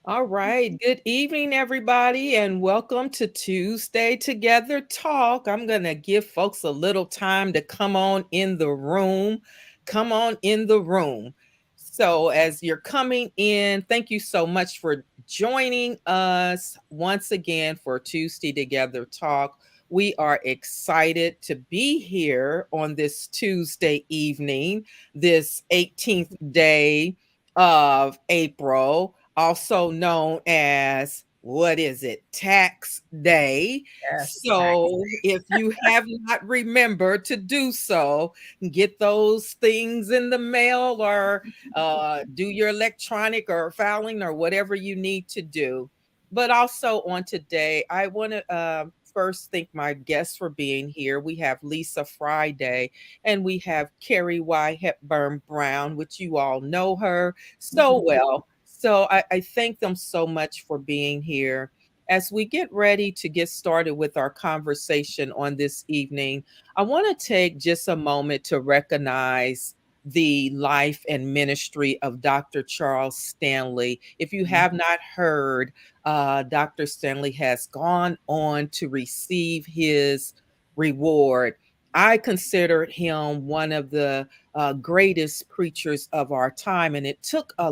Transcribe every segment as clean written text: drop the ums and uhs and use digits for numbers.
All right. Good evening, everybody, and welcome to Tuesday Together Talk. I'm going to give folks a little time to come on in the room. Come on in the room. So, as you're coming in, thank you so much for joining us once again for Tuesday Together Talk. We are excited to be here on this Tuesday evening, this 18th day of April, also known as what is it? Tax day. Yes, tax. So if you have not remembered to do so, get those things in the mail or do your electronic or filing or whatever you need to do. But also on today, I want to first thank my guests for being here. We have Lisa Friday and we have Carrie Y. Hepburn Brown, which you all know her so Mhm. well. So I thank them so much for being here. As we get ready to get started with our conversation on this evening, I want to take just a moment to recognize the life and ministry of Dr. Charles Stanley. If you have not heard, Dr. Stanley has gone on to receive his reward. I considered him one of the greatest preachers of our time. And it took a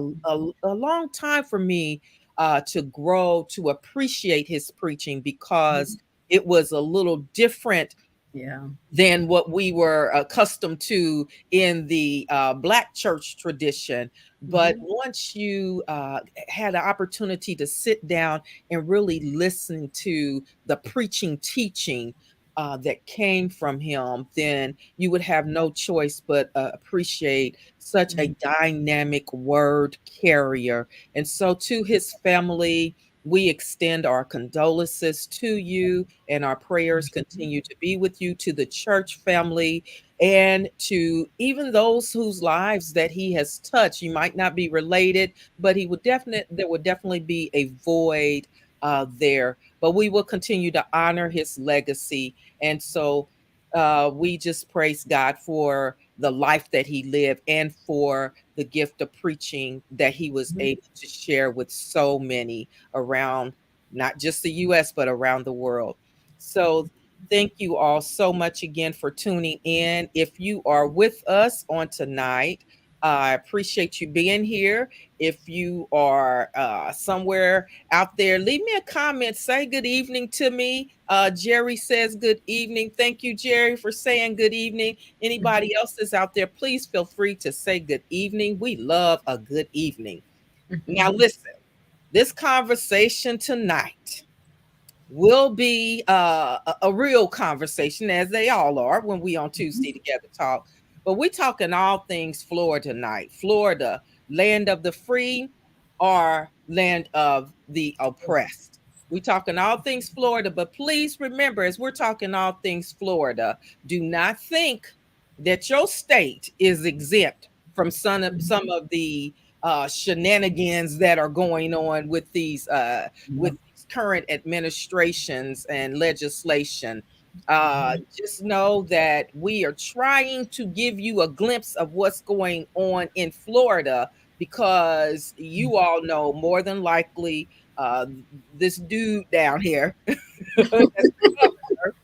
long time for me to grow to appreciate his preaching because it was a little different Yeah. than what we were accustomed to in the Black church tradition. But Mhm. once you had an opportunity to sit down and really listen to the preaching, teaching that came from him, then you would have no choice but appreciate such a Mhm. dynamic word carrier. And so, to his family, we extend our condolences to you, and our prayers continue to be with you, to the church family, and to even those whose lives that he has touched. You might not be related, but there would definitely be a void there. But we will continue to honor his legacy, and so we just praise God for the life that he lived and for the gift of preaching that he was Mhm. able to share with so many around not just the US, but around the world. So, thank you all so much again for tuning in. If you are with us on tonight, I appreciate you being here. If you are somewhere out there, leave me a comment. Say good evening to me. Jerry says good evening. Thank you, Jerry, for saying good evening. Anybody else is out there, please feel free to say good evening. We love a good evening. Now, Mhm. listen, this conversation tonight will be a real conversation, as they all are when we on Tuesday Together Talk. But we're talking all things Florida tonight. Florida, land of the free or land of the oppressed. We're talking all things Florida, but please remember, as we're talking all things Florida, do not think that your state is exempt from some of the shenanigans that are going on Yeah. with these current administrations and legislation. Mhm. Just know that we are trying to give you a glimpse of what's going on in Florida because you all know more than likely this dude down here that's the governor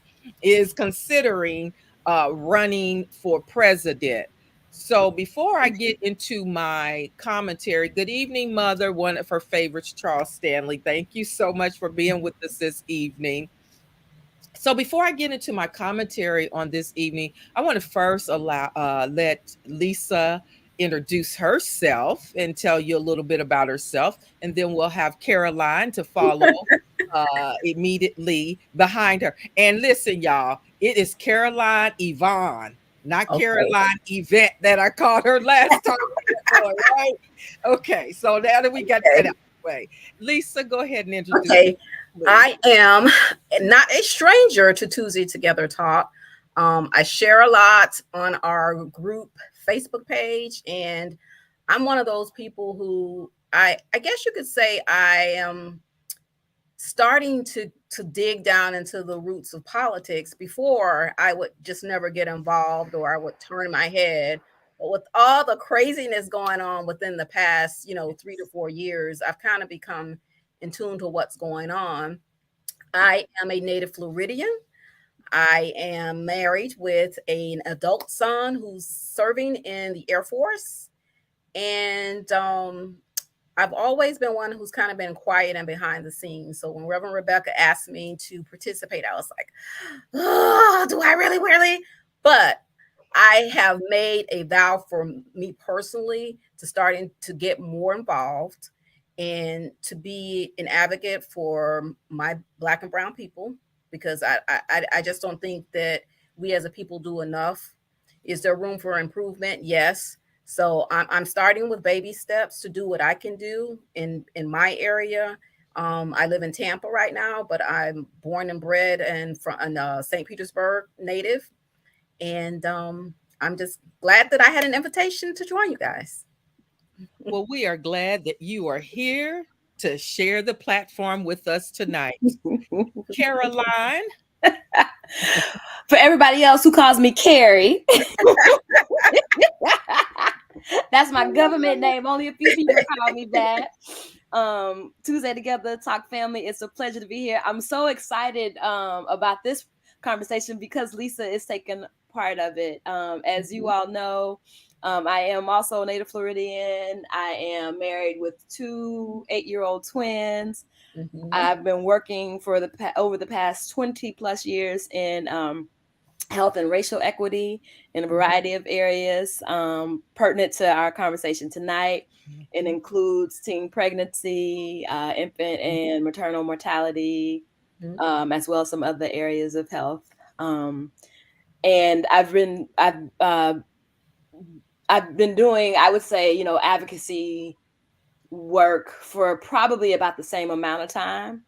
is considering running for president. So before I get into my commentary, good evening, Mother, one of her favorites, Charles Stanley. Thank you so much for being with us this evening. So before I get into my commentary on this evening, I want to first let Lisa introduce herself and tell you a little bit about herself, and then we'll have Caroline to follow immediately behind her. And listen, y'all, it is Caroline Yvonne, not Okay. Caroline Yvette that I called her last time. Boy, right? Okay, so now that we got that out Okay. of the way, Lisa, go ahead and introduce Okay. yourself, please. I am not a stranger to Tuesday Together Talk. I share a lot on our group Facebook page, and I'm one of those people who I guess you could say I am starting to dig down into the roots of politics. Before I would just never get involved, or I would turn my head But with all the craziness going on within the past, 3 to 4 years, I've kind of become in tune to what's going on. I am a native Floridian. I am married with an adult son who's serving in the Air Force. And I've always been one who's kind of been quiet and behind the scenes. So when Reverend Rebecca asked me to participate, I was like, oh, do I really, really? But I have made a vow for me personally to starting to get more involved and to be an advocate for my Black and Brown people, because I just don't think that we as a people do enough. Is there room for improvement? Yes. So I'm starting with baby steps to do what I can do in my area. I live in Tampa right now, but I'm born and bred and from St. Petersburg native, and I'm just glad that I had an invitation to join you guys. Well, we are glad that you are here to share the platform with us tonight. Caroline. For everybody else who calls me Carrie, that's my government name. Only a few people call me that. Tuesday Together Talk family, it's a pleasure to be here. I'm so excited about this conversation because Lisa is taking part of it. As you all know, I am also a native Floridian. I am married with 2 8-year-old twins. Mhm. I've been working for over the past 20 plus years in health and racial equity in a variety of areas pertinent to our conversation tonight. It includes teen pregnancy, infant and maternal mortality, as well as some other areas of health. And I've been doing, I would say, advocacy work for probably about the same amount of time.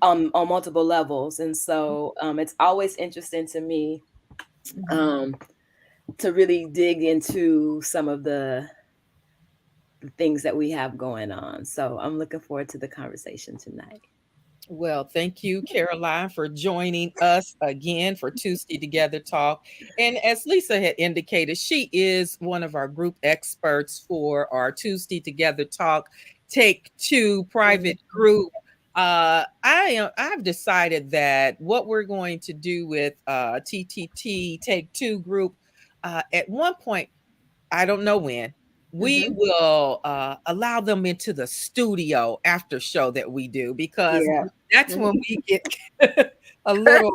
On multiple levels. And so it's always interesting to me to really dig into some of the things that we have going on. So I'm looking forward to the conversation tonight. Well, thank you, Caroline, for joining us again for Tuesday Together Talk. And as Lisa had indicated, she is one of our group experts for our Tuesday Together Talk Take Two private group. I've decided that what we're going to do with TTT Take Two group at one point, I don't know when, we will allow them into the studio after show that we do, because that's when we get a little,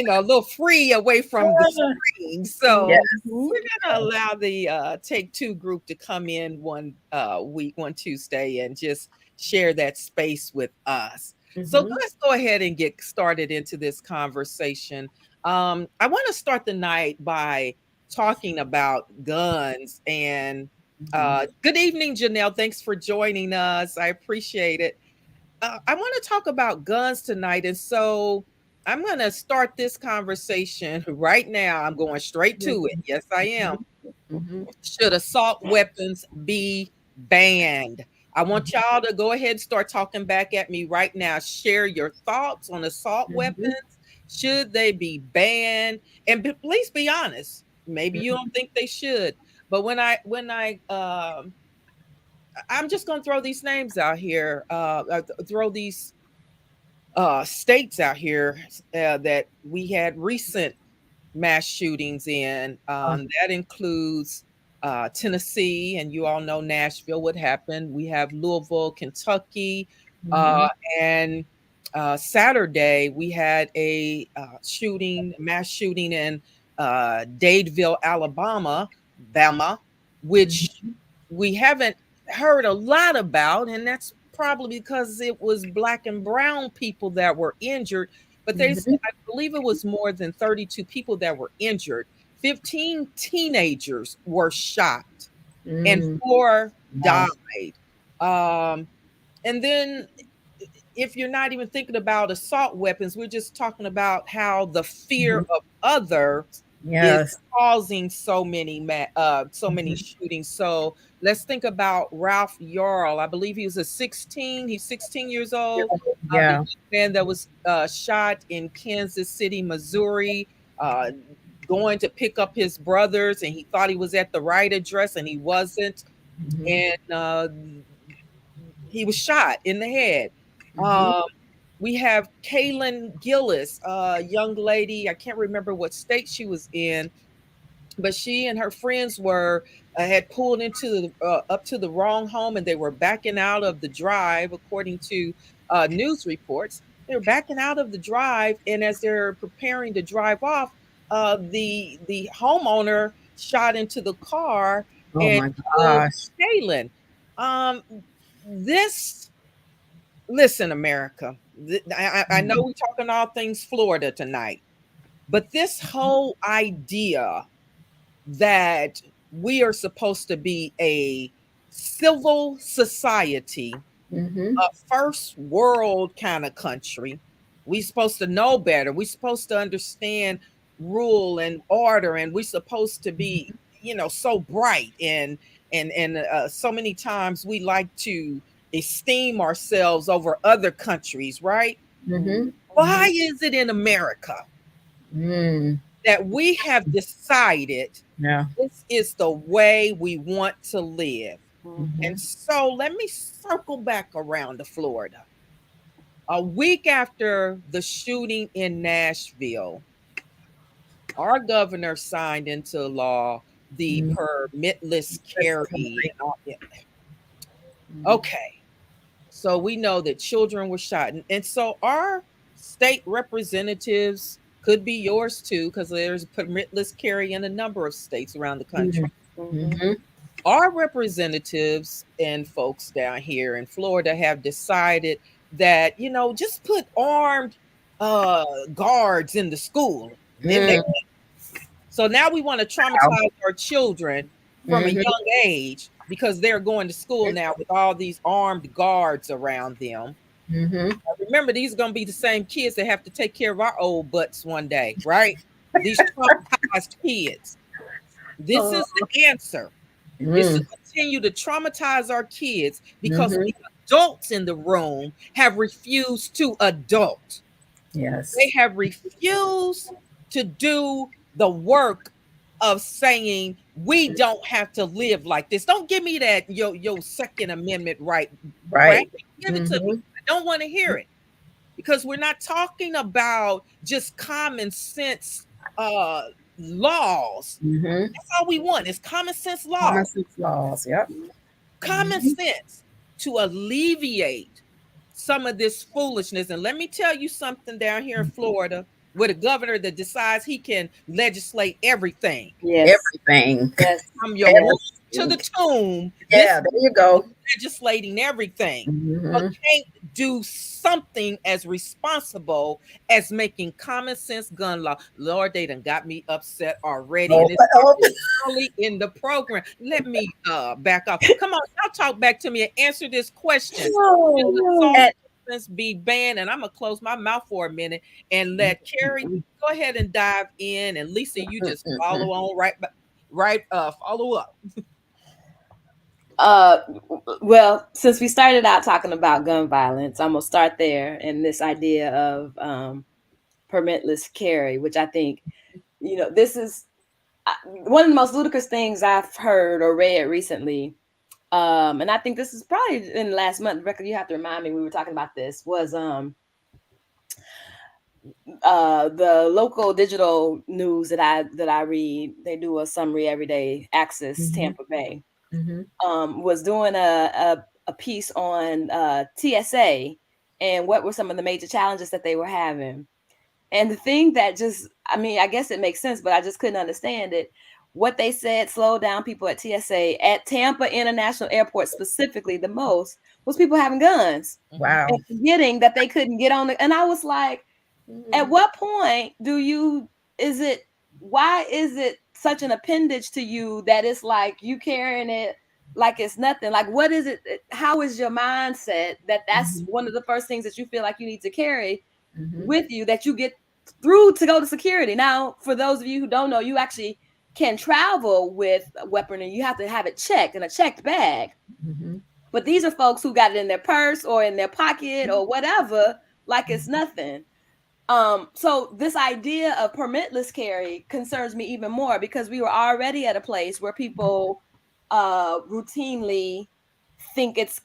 a little free away from the screen. So we're gonna allow the Take Two group to come in one week, one Tuesday, and just share that space with us. So let's go ahead and get started into this conversation. I want to start the night by talking about guns. And good evening, Janelle. Thanks for joining us. I appreciate it. I want to talk about guns tonight. And so I'm going to start this conversation right now. I'm going straight to it. Yes, I am. Should assault weapons be banned? I want y'all to go ahead and start talking back at me right now. Share your thoughts on assault weapons. Should they be banned? And please be honest. Maybe you don't think they should, but I'm just going to throw these names out here, throw these states out here that we had recent mass shootings in. That includes Tennessee, and you all know Nashville, what happened. We have Louisville, Kentucky, and Saturday we had a mass shooting in Dadeville, Alabama, which we haven't heard a lot about, and that's probably because it was Black and brown people that were injured. But I believe it was more than 32 people that were injured. 15 teenagers were shot, and 4 died. And then, if you're not even thinking about assault weapons, we're just talking about how the fear of others is causing so many shootings. So let's think about Ralph Yarl. I believe he was he's 16 years old. The man that was shot in Kansas City, Missouri, going to pick up his brothers, and he thought he was at the right address, and he wasn't. And he was shot in the head. We have Kaylin Gillis, a young lady. I can't remember what state she was in, but she and her friends were had pulled into up to the wrong home, and they were backing out of the drive, according to news reports. They were backing out of the drive, and as they're preparing to drive off, the homeowner shot into the car and killed Kaylin. Listen, America. I know we're talking all things Florida tonight, but this whole idea that we are supposed to be a civil society, a first world kind of country, we're supposed to know better. We're supposed to understand rule and order, and we're supposed to be, so bright, and so many times we like to esteem ourselves over other countries, right? Why is it in America that we have decided this is the way we want to live? And so let me circle back around to Florida. A week after the shooting in Nashville, our governor signed into law the permitless carry. Okay. So we know that children were shot. And so our state representatives, could be yours too, because there's permitless carry in a number of states around the country. Our representatives and folks down here in Florida have decided that, just put armed guards in the school. So now we want to traumatize our children from a young age, because they're going to school now with all these armed guards around them. Remember, these are going to be the same kids that have to take care of our old butts one day, right? These traumatized kids. This is the answer. Is to continue to traumatize our kids, because the adults in the room have refused to adult. Yes. They have refused to do the work of saying, we don't have to live like this. Don't give me that your Second Amendment right. Give it to me. I don't want to hear it, because we're not talking about just common sense laws. That's all we want is common sense laws. Common sense laws, yep. Common sense to alleviate some of this foolishness. And let me tell you something down here in Florida, with a governor that decides he can legislate everything. Everything. From your room to the tomb. There you go. Legislating everything, but can't do something as responsible as making common sense gun law. Lord, they done got me upset already. And it's early in the program. Let me back up. Come on, y'all talk back to me and answer this question. Be banned, and I'm gonna close my mouth for a minute and let Carrie go ahead and dive in, and Lisa, you just follow on follow up. Well, since we started out talking about gun violence, I'm gonna start there, and this idea of permitless carry, which I think, this is one of the most ludicrous things I've heard or read recently. And I think this is probably in the last month. Rebecca, you have to remind me, we were talking about this, was the local digital news that I read. They do a summary every day. Access Tampa Bay was doing a piece on TSA and what were some of the major challenges that they were having. And the thing that I guess it makes sense, but I just couldn't understand it. What they said slowed down people at TSA at Tampa International Airport specifically the most was people having guns. Wow. And forgetting that they couldn't get on and I was like, at what point why is it such an appendage to you that it's like you carrying it like it's nothing? Like, what is it? How is your mindset that's one of the first things that you feel like you need to carry with you, that you get through to go to security? Now, for those of you who don't know, you actually can travel with a weapon and you have to have it checked in a checked bag. But these are folks who got it in their purse or in their pocket or whatever, like it's nothing. So this idea of permitless carry concerns me even more because we were already at a place where people routinely think it's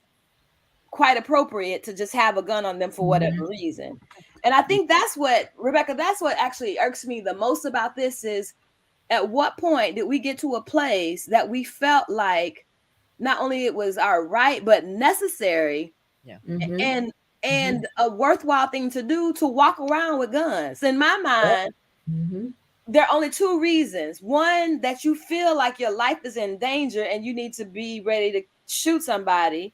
quite appropriate to just have a gun on them for whatever reason. And I think that's what, Rebecca, that's what actually irks me the most about this is at what point did we get to a place that we felt like not only it was our right, but necessary and a worthwhile thing to do to walk around with guns. In my mind, there are only two reasons. One, that you feel like your life is in danger and you need to be ready to shoot somebody.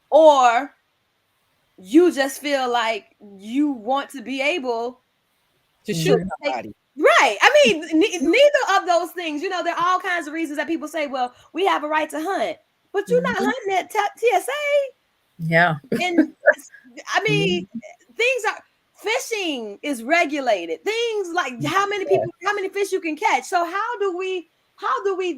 Or you just feel like you want to be able to shoot somebody. Right. I mean, neither of those things. You know, there are all kinds of reasons that people say, well, we have a right to hunt, but you're not hunting at TSA. Yeah. And I mean, things are, fishing is regulated. Things like how many fish you can catch. So how do we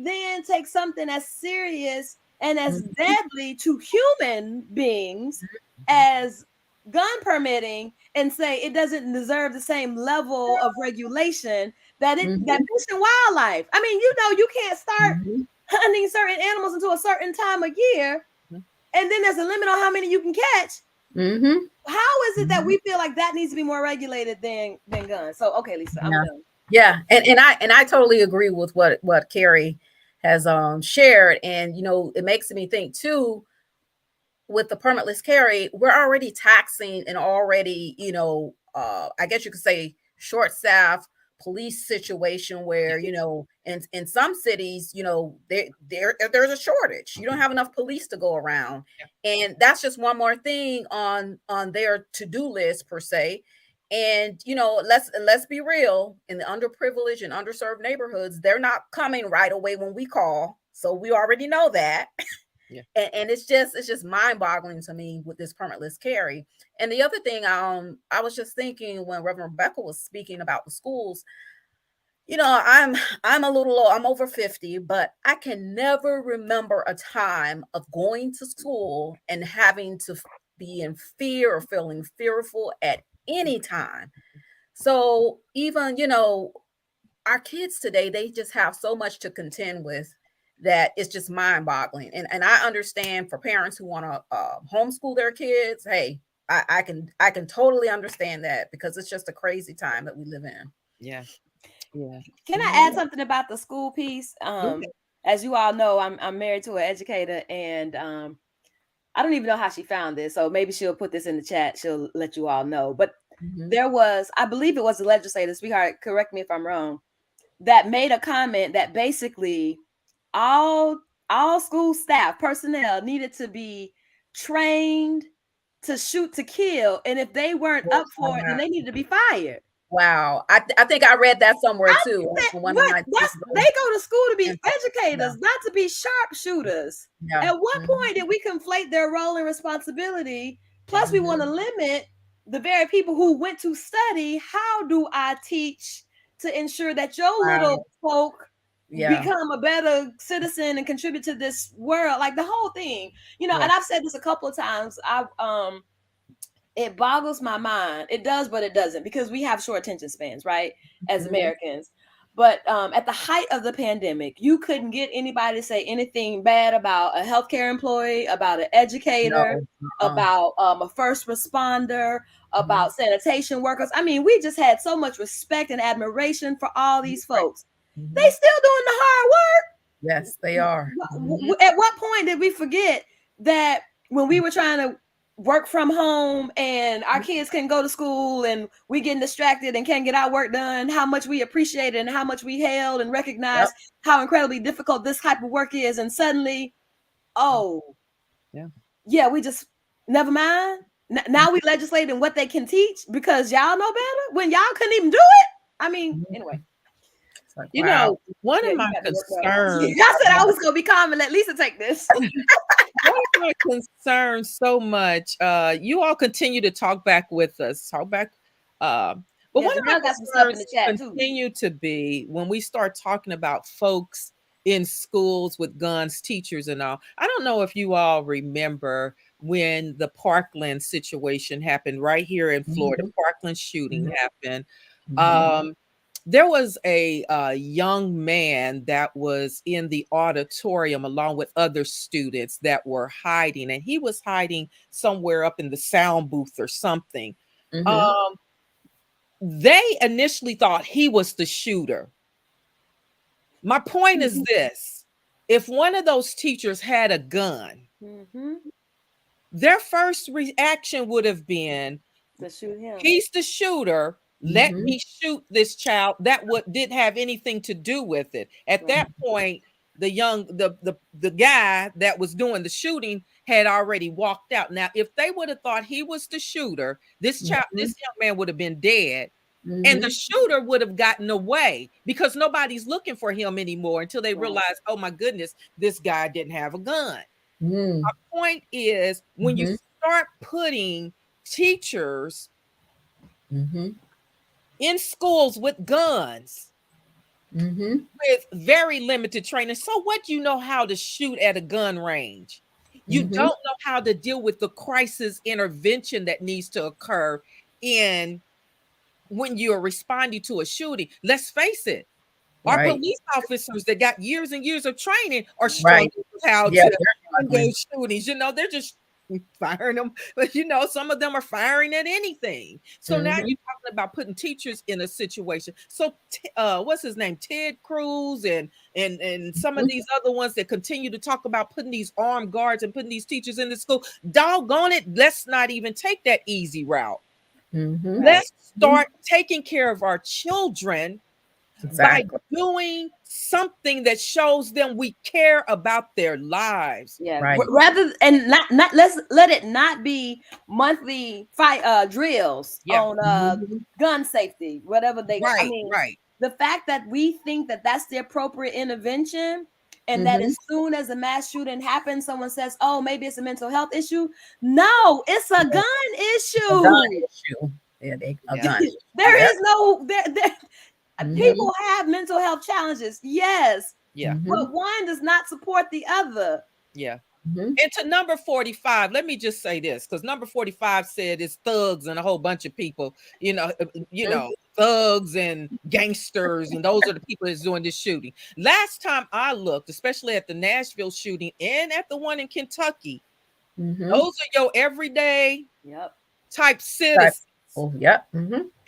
then take something as serious and as deadly to human beings as gun permitting and say it doesn't deserve the same level of regulation that fish and wildlife? I mean, you know, you can't start hunting certain animals until a certain time of year, and then there's a limit on how many you can catch. How is it that we feel like that needs to be more regulated than guns? So okay, Lisa, I'm done. Yeah, and I totally agree with what Carrie has shared, and you know, it makes me think too. With the permitless carry, we're already taxing and already, you know, I guess you could say short staff police situation where, you know, in some cities, you know, there's a shortage. You don't have enough police to go around. And that's just one more thing on their to-do list per se. And, you know, let's be real, in the underprivileged and underserved neighborhoods, they're not coming right away when we call. So we already know that. Yeah. And it's just mind-boggling to me with this permitless carry. And the other thing, I was just thinking when Reverend Rebecca was speaking about the schools, you know, I'm a little low, I'm over 50, but I can never remember a time of going to school and having to be in fear or feeling fearful at any time. So even, you know, our kids today, they just have so much to contend with that it's just mind-boggling. And I understand for parents who want to homeschool their kids, hey, I can totally understand that because it's just a crazy time that we live in. Yeah. Can I add something about the school piece? As you all know, I'm married to an educator, and I don't even know how she found this, so maybe she'll put this in the chat. She'll let you all know. But there was, I believe it was a legislator, sweetheart, correct me if I'm wrong, that made a comment that basically all school staff personnel needed to be trained to shoot to kill, and if they weren't up for it, then they needed to be fired. Wow, I think I read that somewhere too. They go to school to be educators, not to be sharpshooters. At what point did we conflate their role and responsibility? Plus, we want to limit the very people who went to study. How do I teach to ensure that your little folk become a better citizen and contribute to this world? Like the whole thing, you know. And I've said this a couple of times. It boggles my mind. It does, but it doesn't, because we have short attention spans, right, as Americans. But at the height of the pandemic, you couldn't get anybody to say anything bad about a healthcare employee, about an educator, about a first responder, about sanitation workers. I mean, we just had so much respect and admiration for all these folks. They still doing the hard work. Yes, they are. At what point did we forget that when we were trying to work from home and our kids can go to school and we getting distracted and can't get our work done, how much we appreciate it and how much we held and recognized how incredibly difficult this type of work is, and suddenly, we just never mind. Now we legislating what they can teach because y'all know better when y'all couldn't even do it. I mean, anyway. Like, you know, one of my concerns. I said I was gonna be calm and let Lisa take this. One of my concerns so much. You all continue to talk back with us. But one of my concerns continue to be when we start talking about folks in schools with guns, teachers and all. I don't know if you all remember when the Parkland situation happened right here in Florida. Parkland shooting happened. There was a young man that was in the auditorium along with other students that were hiding, and he was hiding somewhere up in the sound booth or something. They initially thought he was the shooter. My point is this: if one of those teachers had a gun, their first reaction would have been to shoot him. He's the shooter. Let me shoot this child. That didn't have anything to do with it. At that point, the guy that was doing the shooting had already walked out. Now, if they would have thought he was the shooter, this young man would have been dead. And the shooter would have gotten away because nobody's looking for him anymore until they realize, oh my goodness, this guy didn't have a gun. My point is, when you start putting teachers in schools with guns, with very limited training, so what, you know how to shoot at a gun range. You don't know how to deal with the crisis intervention that needs to occur when you're responding to a shooting. Let's face it, our police officers that got years and years of training are struggling with how to handle shootings. You know, they're just firing them, but you know, some of them are firing at anything. So now you're talking about putting teachers in a situation. So what's his name, Ted Cruz, and some of these other ones that continue to talk about putting these armed guards and putting these teachers in the school. Doggone it, let's not even take that easy route. Let's start taking care of our children by doing something that shows them we care about their lives. Rather, and not let's let it not be monthly drills on gun safety, whatever they. I mean, the fact that we think that that's the appropriate intervention, and that as soon as a mass shooting happens, someone says, "Oh, maybe it's a mental health issue." No, it's a gun issue. A gun issue. A gun. There is no there. People have mental health challenges, yes. But one does not support the other. And to number 45, let me just say this, because number 45 said it's thugs and a whole bunch of people, you know, thugs and gangsters, and those are the people that's doing this shooting. Last time I looked, especially at the Nashville shooting and at the one in Kentucky, those are your everyday type citizens.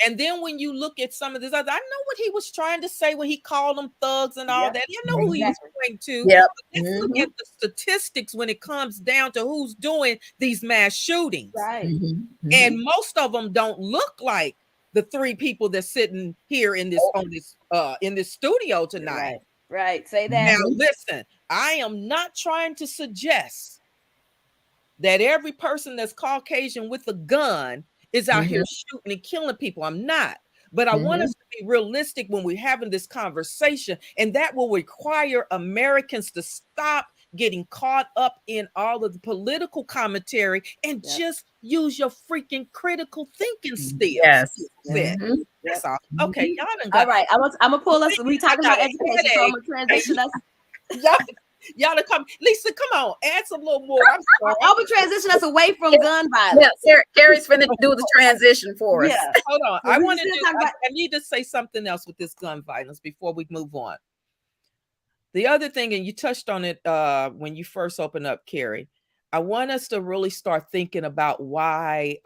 And then when you look at some of this other, I know what he was trying to say when he called them thugs and all that. You know who he was going to. Let's look at the statistics when it comes down to who's doing these mass shootings. And most of them don't look like the three people that's sitting here in this studio tonight. Say that. Now listen, I am not trying to suggest that every person that's Caucasian with a gun is out here shooting and killing people. I'm not. But I want us to be realistic when we're having this conversation, and that will require Americans to stop getting caught up in all of the political commentary and just use your freaking critical thinking skills. That's all. Okay, y'all done got all right. I'm gonna pull us. We talking about education, so I'm gonna transition us. Y'all to come, Lisa, come on, add some little more. I'm sorry. I'm gonna transition us away from gun violence. Carrie's finna do the transition for us. Hold on. I need to say something else with this gun violence before we move on. The other thing, and you touched on it when you first opened up, Carrie, I want us to really start thinking about why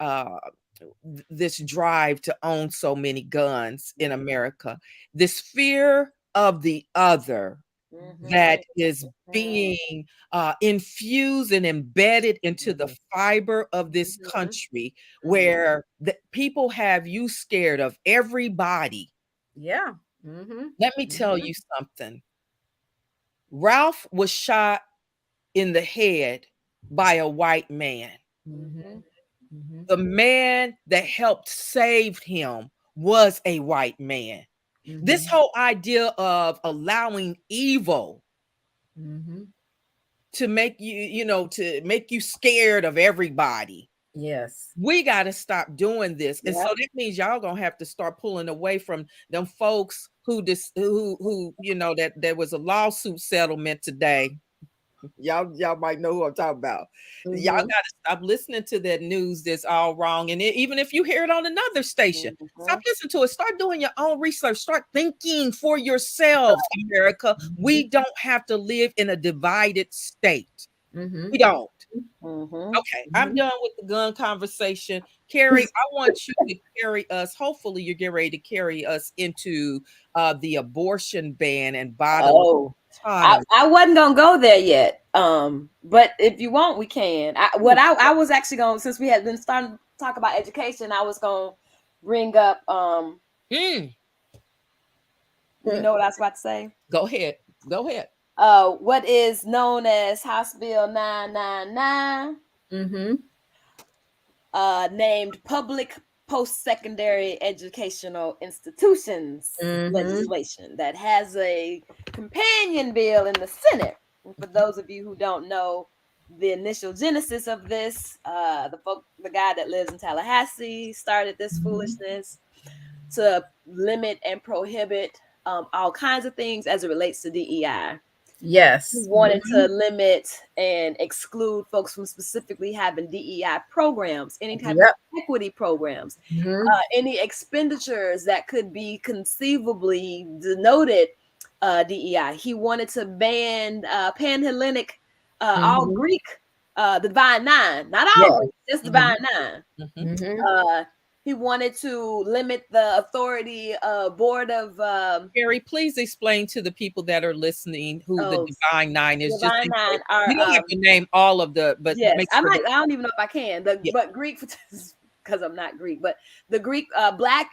this drive to own so many guns in America, this fear of the other, that is being infused and embedded into the fiber of this country, where the people have you scared of everybody. Let me tell you something. Ralph was shot in the head by a white man. The man that helped save him was a white man. This whole idea of allowing evil to make you scared of everybody. We got to stop doing this. And so that means y'all gonna have to start pulling away from them folks who you know, that there was a lawsuit settlement today Y'all might know who I'm talking about. Mhm. Y'all got to stop listening to that news that's all wrong. And even if you hear it on another station, stop listening to it. Start doing your own research. Start thinking for yourselves, America. We don't have to live in a divided state. Mhm. We don't. Mhm. Okay, I'm done with the gun conversation. Carrie, I want you to carry us. Hopefully, you're getting ready to carry us into the abortion ban and bodily autonomy. I wasn't gonna go there yet. But if you want, we can. I was actually going, since we had been starting to talk about education, I was gonna bring up you know what I was about to say? Go ahead. Go ahead. What is known as House Bill 999, named Public Post-Secondary Educational Institutions legislation, that has a companion bill in the Senate. And for those of you who don't know the initial genesis of this, the guy that lives in Tallahassee started this foolishness to limit and prohibit all kinds of things as it relates to DEI. Yes. He wanted to limit and exclude folks from specifically having DEI programs, any type of equity programs, any expenditures that could be conceivably denoted DEI. He wanted to ban Panhellenic, all Greek, the Divine Nine, not all Greek, just Divine Nine. He wanted to limit the authority board of Carrie, please explain to the people that are listeing who the Divine Nine is. Divine Nine are, you don't have to name all of the, but yes, make I sure might. I don't even know if I can. But Greek, because I'm not Greek, but the Greek black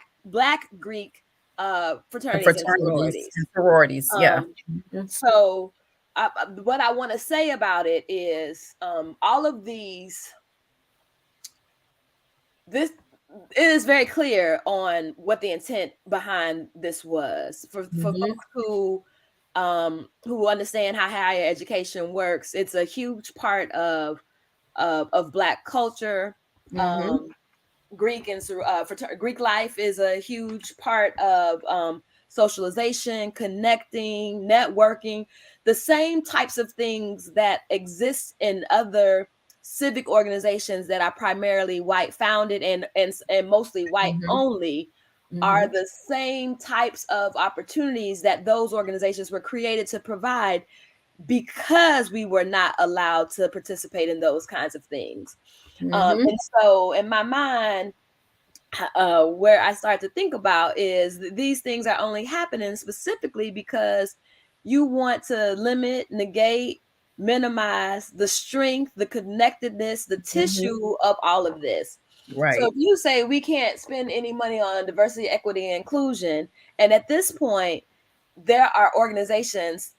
Greek fraternities and sororities. Yeah. So what I want to say about it is all of these. It is very clear on what the intent behind this was for folks who understand how higher education works. It's a huge part of Black culture. Greek and Greek life is a huge part of socialization, connecting, networking, the same types of things that exist in other civic organizations that are primarily white founded and mostly white only, are the same types of opportunities that those organizations were created to provide, because we were not allowed to participate in those kinds of things. And so in my mind, where I start to think about is these things are only happening specifically because you want to limit, negate, minimize the strength, the connectedness, the tissue of all of this. Right. So if you say we can't spend any money on diversity, equity, and inclusion, and at this point, there are organizations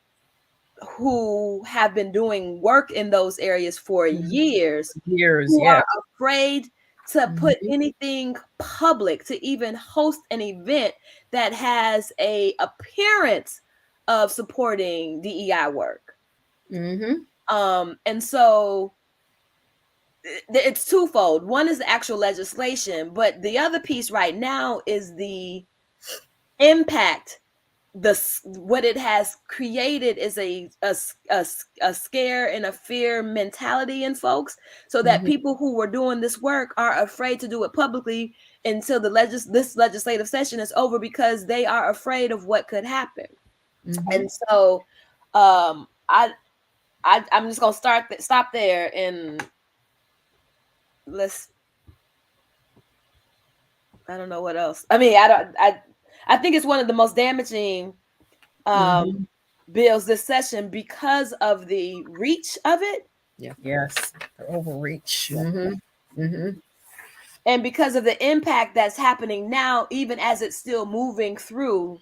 who have been doing work in those areas for years, who are afraid to put anything public, to even host an event that has a appearance of supporting DEI work. And so it's twofold. One is the actual legislation, but the other piece right now is the impact. What it has created is a scare and a fear mentality in folks, so that people who were doing this work are afraid to do it publicly until this legislative session is over, because they are afraid of what could happen. And so I'm just gonna stop there, and I don't know what else. I mean, I think it's one of the most damaging bills this session because of the reach of it. Yes, the overreach. And because of the impact that's happening now, even as it's still moving through.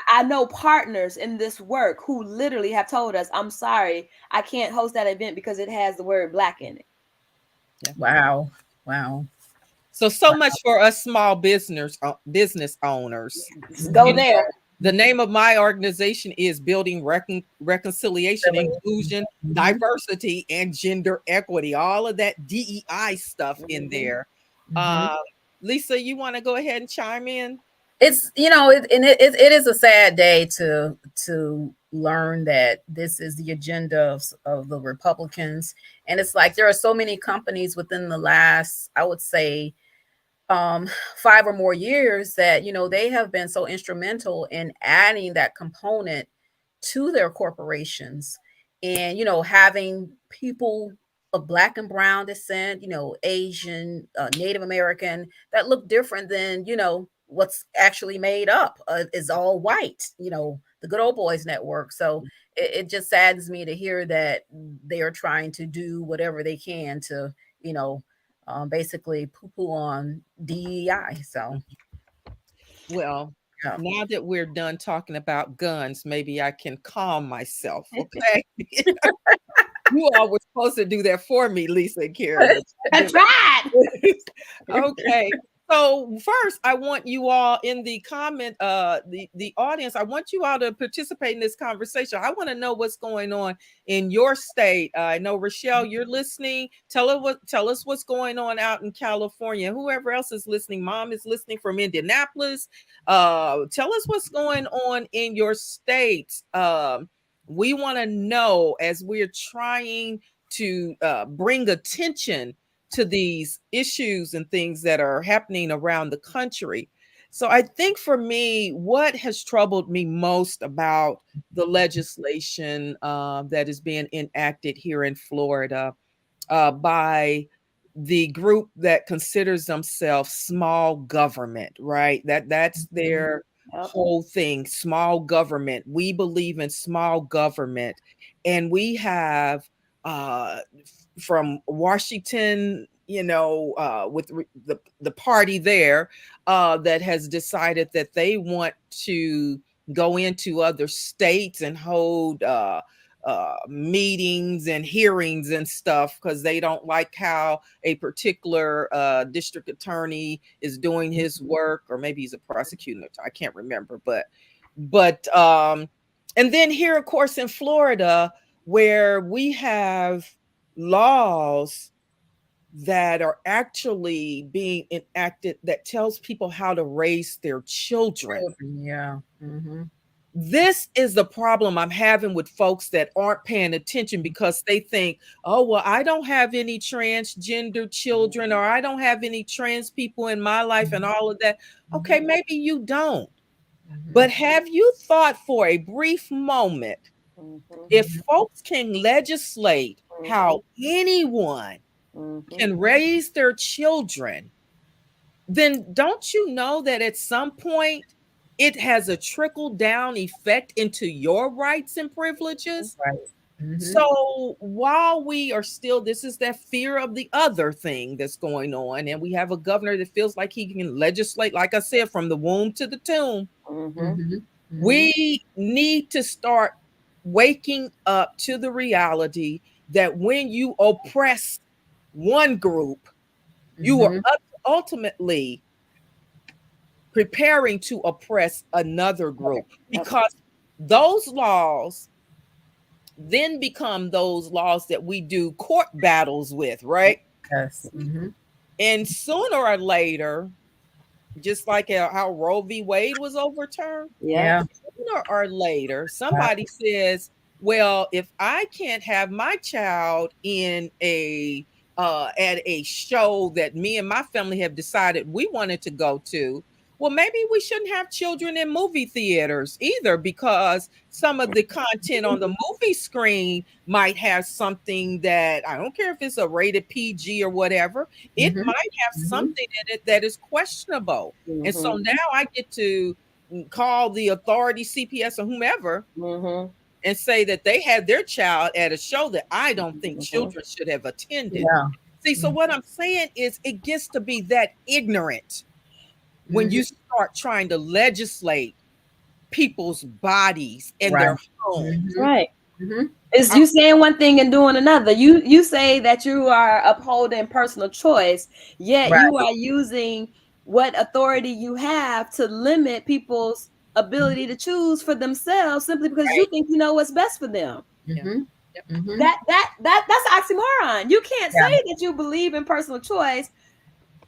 I know partners in this work who literally have told us, I'm sorry, I can't host that event because it has the word Black in it. Wow. So much for us small business owners. Go there. The name of my organization is Building Reconciliation, Inclusion, Diversity, and Gender Equity. All of that DEI stuff in there. Lisa, you want to go ahead and chime in? It's, it is a sad day to learn that this is the agenda of the Republicans. And it's like there are so many companies within the last, I would say, 5 or more years that, they have been so instrumental in adding that component to their corporations, and, having people of Black and brown descent, Asian, Native American, that look different than, what's actually made up, is all white, the Good Old Boys Network. So it just saddens me to hear that they are trying to do whatever they can to, basically poo-poo on DEI. So, Well, yeah. now that we're done talking about guns, maybe I can calm myself. Okay. You all were supposed to do that for me, Lisa and Karen. That's right. Okay. So first, I want you all in the comment, the audience, I want you all to participate in this conversation. I want to know what's going on in your state. I know, Rochelle, you're listening. Tell us what's going on out in California. Whoever else is listening, Mom is listening from Indianapolis. Tell us what's going on in your state. We want to know, as we're trying to bring attention to these issues and things that are happening around the country. So I think for me, what has troubled me most about the legislation that is being enacted here in Florida by the group that considers themselves small government, right? That's their whole thing, small government. We believe in small government, and we have from Washington, with the party there that has decided that they want to go into other states and hold meetings and hearings and stuff because they don't like how a particular district attorney is doing his work, or maybe he's a prosecutor. I can't remember, but and then here, of course, in Florida, where we have laws that are actually being enacted that tells people how to raise their children. Yeah. Mm-hmm. This is the problem I'm having with folks that aren't paying attention, because they think, oh, well, I don't have any transgender children, or I don't have any trans people in my life and all of that. Okay, maybe you don't. But have you thought for a brief moment, if folks can legislate how anyone can raise their children, then don't you know that at some point it has a trickle down effect into your rights and privileges? Right. So while we are still, this is that fear of the other thing that's going on, and we have a governor that feels like he can legislate, like I said, from the womb to the tomb. We need to start waking up to the reality that when you oppress one group, you are ultimately preparing to oppress another group, because those laws then become those laws that we do court battles with, right? Yes. And sooner or later, just like how Roe v. Wade was overturned, sooner or later, somebody says, well, if I can't have my child in at a show that me and my family have decided we wanted to go to, well, maybe we shouldn't have children in movie theaters either, because some of the content on the movie screen might have something that, I don't care if it's a rated PG or whatever, it might have something in it that is questionable. And so now I get to call the authority, CPS or whomever, and say that they had their child at a show that I don't think children should have attended. See, so what I'm saying is, it gets to be that ignorant when you start trying to legislate people's bodies and their homes. It's you saying one thing and doing another. You say that you are upholding personal choice, yet you are using what authority you have to limit people's ability to choose for themselves simply because you think you know what's best for them. That's an oxymoron. You can't say that you believe in personal choice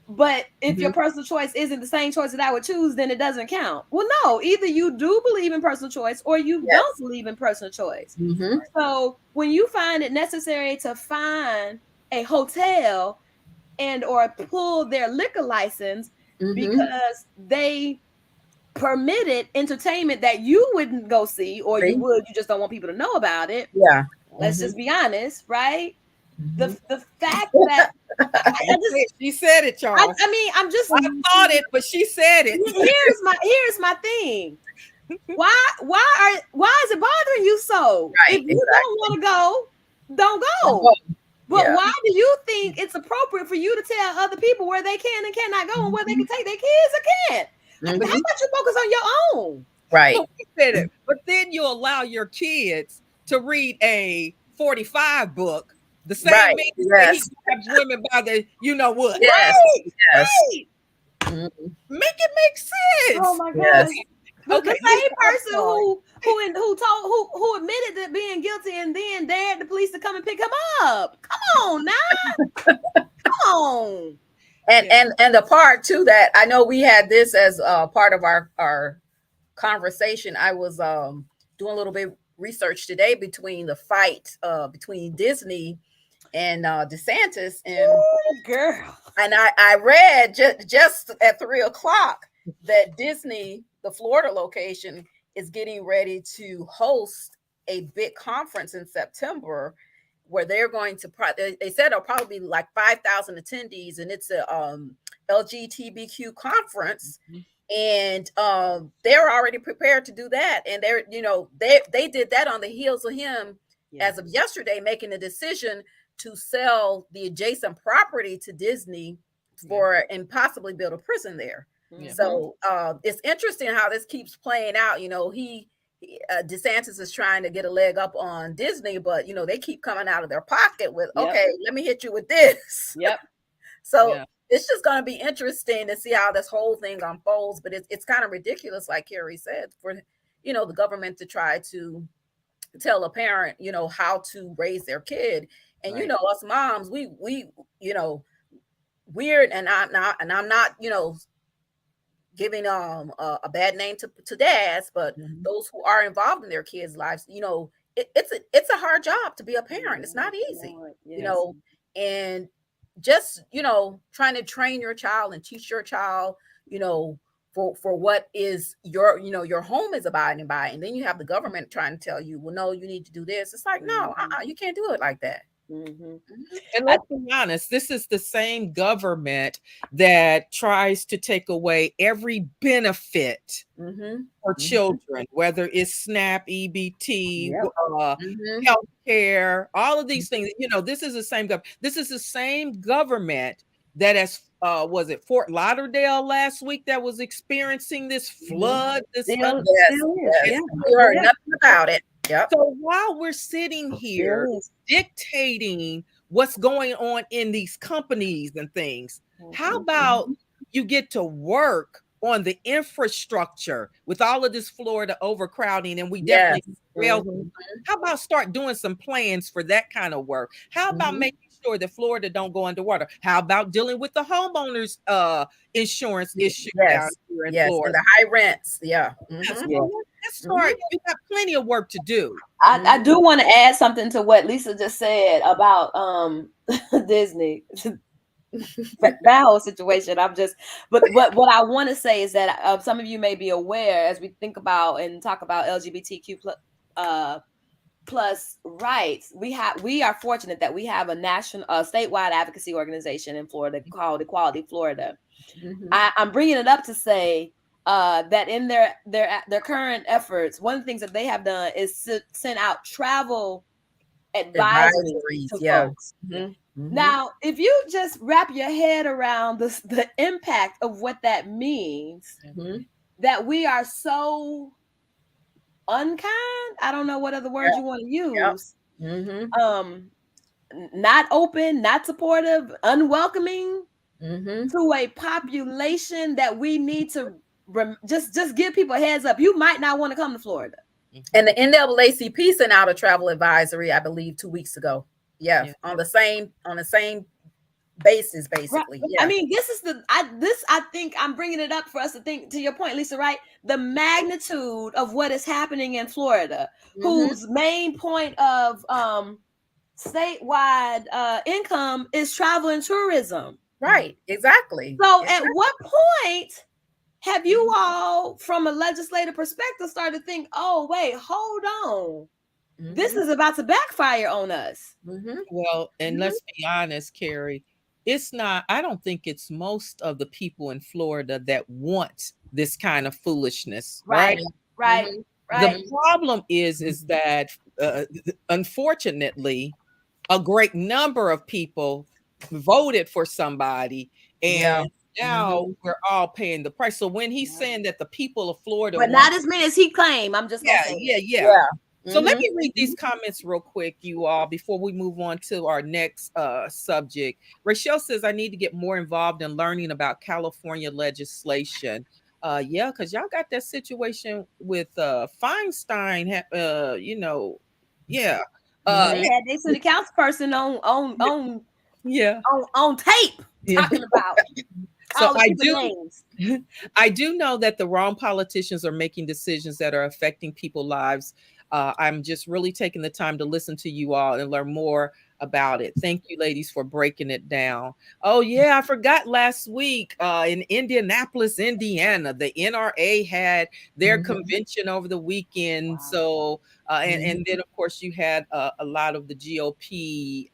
But if your personal choice isn't the same choice that I would choose, then it doesn't count. Well, no, either you do believe in personal choice or you don't believe in personal choice. So when you find it necessary to find a hotel and or pull their liquor license because they permitted entertainment that you wouldn't go see, or you would, you just don't want people to know about it. Yeah. Let's just be honest, right? The fact that she said it, Charles. I mean, I'm just, I thought it, but she said it. Here's my thing. Why is it bothering you so? Right, If you don't want to go, don't go. But why do you think it's appropriate for you to tell other people where they can and cannot go and where they can take their kids or can't? How about you focus on your own? Right. So he said it, but then you allow your kids to read a 45 book. The same means that he grabs women by the you know what. Yes. Right. Make it make sense. Oh my God. Yes. Okay. The same person who admitted to being guilty and then dared the police to come and pick him up. Come on now. Come on. And the part too that I know we had this as part of our conversation. I was doing a little bit of research today between the fight between Disney and DeSantis, and girl, and I read just at 3:00 that Disney, the Florida location, is getting ready to host a big conference in September where they're going to they said it'll probably be like 5,000 attendees, and it's a LGBTQ conference. And they're already prepared to do that, and they're they did that on the heels of him as of yesterday making a decision to sell the adjacent property to Disney for and possibly build a prison there. So it's interesting how this keeps playing out. DeSantis is trying to get a leg up on Disney, but they keep coming out of their pocket with okay, let me hit you with this. So it's just going to be interesting to see how this whole thing unfolds. But it's kind of ridiculous, like Carrie said, for the government to try to tell a parent how to raise their kid. And us moms, we weird, and I'm not giving a bad name to dads, but those who are involved in their kids' lives, it's a hard job to be a parent. It's not easy, and just trying to train your child and teach your child for what is your home is abiding by, and then you have the government trying to tell you, well, no, you need to do this. It's like, no, you can't do it like that. And let's be honest, this is the same government that tries to take away every benefit for children, whether it's SNAP, EBT, healthcare, all of these things. This is the same government. This is the same government that has was it Fort Lauderdale last week that was experiencing this flood? We heard nothing about it. So while we're sitting here dictating what's going on in these companies and things, how about you get to work on the infrastructure with all of this Florida overcrowding? And we definitely how about start doing some plans for that kind of work? How about making sure that Florida don't go underwater? How about dealing with the homeowners insurance issue down here in Florida? And the high rents. Let's start. You got plenty of work to do. I do want to add something to what Lisa just said about Disney. That whole situation. But what I want to say is that some of you may be aware, as we think about and talk about LGBTQ plus rights, we are fortunate that we have a national statewide advocacy organization in Florida called Equality Florida. I'm bringing it up to say that in their current efforts, one of the things that they have done is send out travel advisories to folks. Now, if you just wrap your head around the impact of what that means, that we are so unkind, I don't know what other words you want to use, not open, not supportive, unwelcoming to a population that we need to just give people a heads up. You might not want to come to Florida. And the NAACP sent out a travel advisory, I believe, 2 weeks ago. On the same basis, Right. basically. I mean, this is I think I'm bringing it up for us to think, to your point, Lisa, right? The magnitude of what is happening in Florida, whose main point of statewide income is travel and tourism. Right, exactly. So at what point have you all, from a legislative perspective, started to think, oh, wait, hold on. This is about to backfire on us. Well, and let's be honest, Carrie, it's not, I don't think it's most of the people in Florida that want this kind of foolishness, right? Right. The problem is that unfortunately, a great number of people voted for somebody, and now we're all paying the price. So when he's saying that the people of Florida, but not as many as he claimed, I'm just gonna say yeah. So let me read these comments real quick, you all, before we move on to our next subject. Rachel says, I need to get more involved in learning about California legislation. Yeah, because y'all got that situation with Feinstein, yeah. They had their city council person on tape talking about so I do know that the wrong politicians are making decisions that are affecting people's lives. I'm just really taking the time to listen to you all and learn more about it. Thank you, ladies, for breaking it down. Oh, yeah, I forgot last week in Indianapolis, Indiana, the NRA had their convention over the weekend. Wow. So, and then, of course, you had a lot of the GOP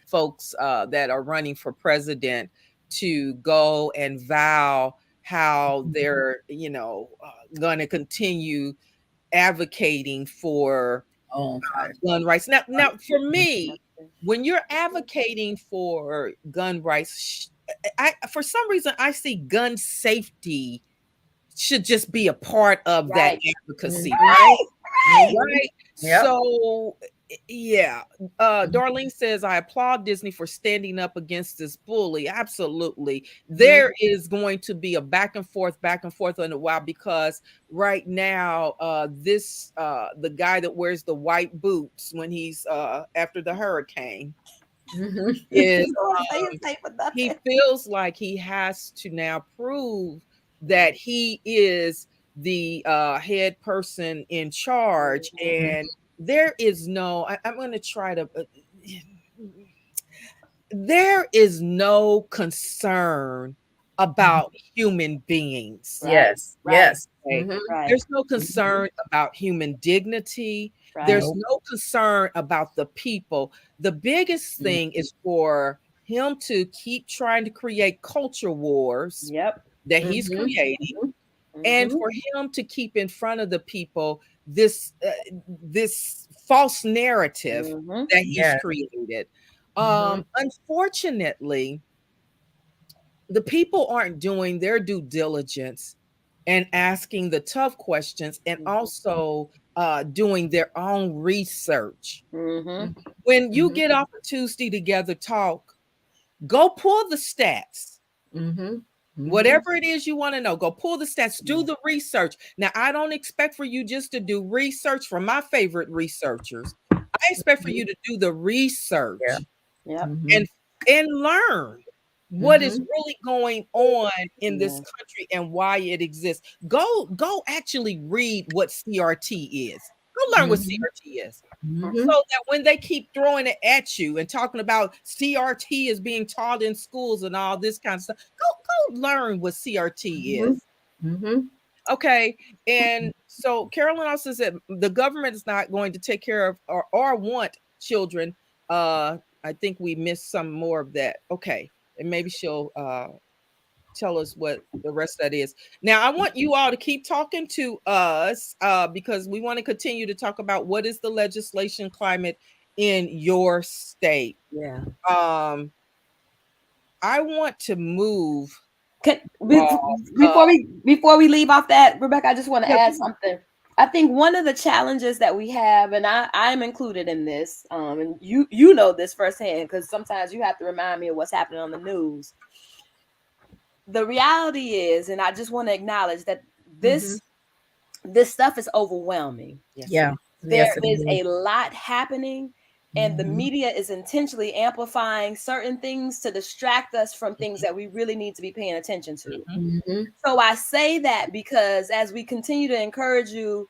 folks that are running for president to go and vow how they're, going to continue advocating for gun rights. Now, for me, when you're advocating for gun rights, for some reason, I see gun safety should just be a part of that advocacy, right? Yep. So, yeah. Darlene says, I applaud Disney for standing up against this bully. Absolutely. There is going to be a back and forth in a while, because right now, the guy that wears the white boots when he's after the hurricane is he feels like he has to now prove that he is the head person in charge, and there is no, I'm going to try to, there is no concern about human beings. Yes. Yes. There's no concern about human dignity. There's no concern about the people. The biggest thing is for him to keep trying to create culture wars that he's creating, and for him to keep in front of the people this false narrative that he's created. Unfortunately, the people aren't doing their due diligence and asking the tough questions, and also doing their own research. When you get off a Tuesday Together talk, go pull the stats. Whatever it is you want to know, go pull the stats, do the research. Now, I don't expect for you just to do research from my favorite researchers. I expect for you to do the research and learn what is really going on in this country and why it exists. Go actually read what CRT is. Go learn what CRT is. So that when they keep throwing it at you and talking about CRT is being taught in schools and all this kind of stuff, go learn what CRT is. Okay. And so Carolyn also said the government is not going to take care of or want children. I think we missed some more of that. Okay. And maybe she'll tell us what the rest of that is. Now, I want you all to keep talking to us because we want to continue to talk about what is the legislation climate in your state. I want to move. Before we leave off that, Rebecca, I just want to add something. I think one of the challenges that we have, and I'm included in this, and you know this firsthand, because sometimes you have to remind me of what's happening on the news. The reality is, and I just want to acknowledge that this stuff is overwhelming. There is a lot happening, and the media is intentionally amplifying certain things to distract us from things that we really need to be paying attention to. So I say that because as we continue to encourage you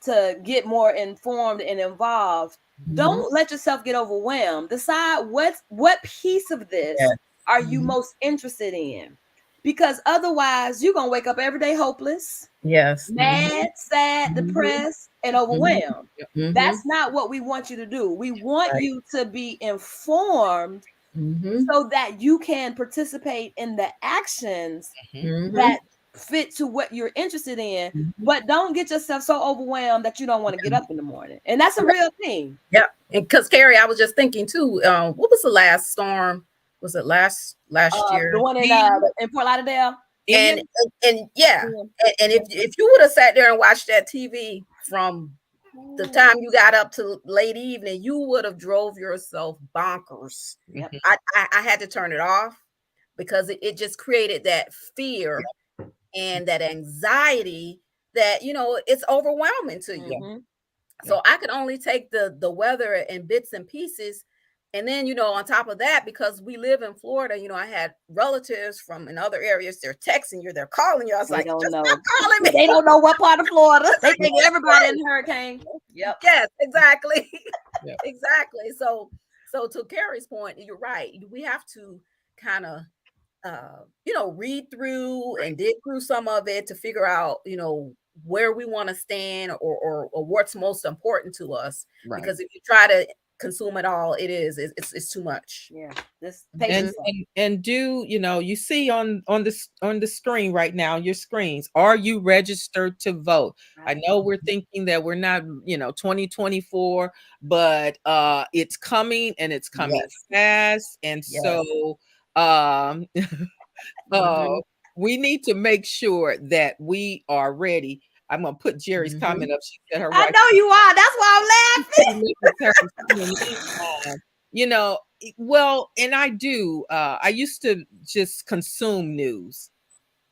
to get more informed and involved, don't let yourself get overwhelmed. Decide what piece of this are you most interested in, because otherwise you're gonna wake up every day hopeless, mad, sad, depressed, and overwhelmed. That's not what we want you to do. We want you to be informed so that you can participate in the actions that fit to what you're interested in, but don't get yourself so overwhelmed that you don't want to get up in the morning. And that's a real thing. Yeah. And because Carrie, I was just thinking too, what was the last storm? Was it last year? The one in Fort Lauderdale. And yeah. And if you would have sat there and watched that TV from the time you got up to late evening, you would have drove yourself bonkers. I had to turn it off because it just created that fear and that anxiety that, you know, it's overwhelming to you. So I could only take the weather in bits and pieces. And then, you know, on top of that, because we live in Florida, you know, I had relatives from in other areas. They're texting you, they're calling you. I was like, just stop calling me. They don't know what part of Florida. They think everybody in the hurricane. Yep. Yes, exactly. Exactly. So to Carrie's point, you're right. We have to kind of you know, read through and dig through some of it to figure out, you know, where we want to stand or what's most important to us. Because if you try to consume it all, it's too much. And do, you know, you see on the screen right now, your screens, are you registered to vote? I know we're thinking that we're not, you know, 2024, but it's coming, and it's coming fast. And so we need to make sure that we are ready. I'm gonna put Jerry's comment up. She said her I know you are. That's why I'm laughing. You know, well, and I do. I used to just consume news.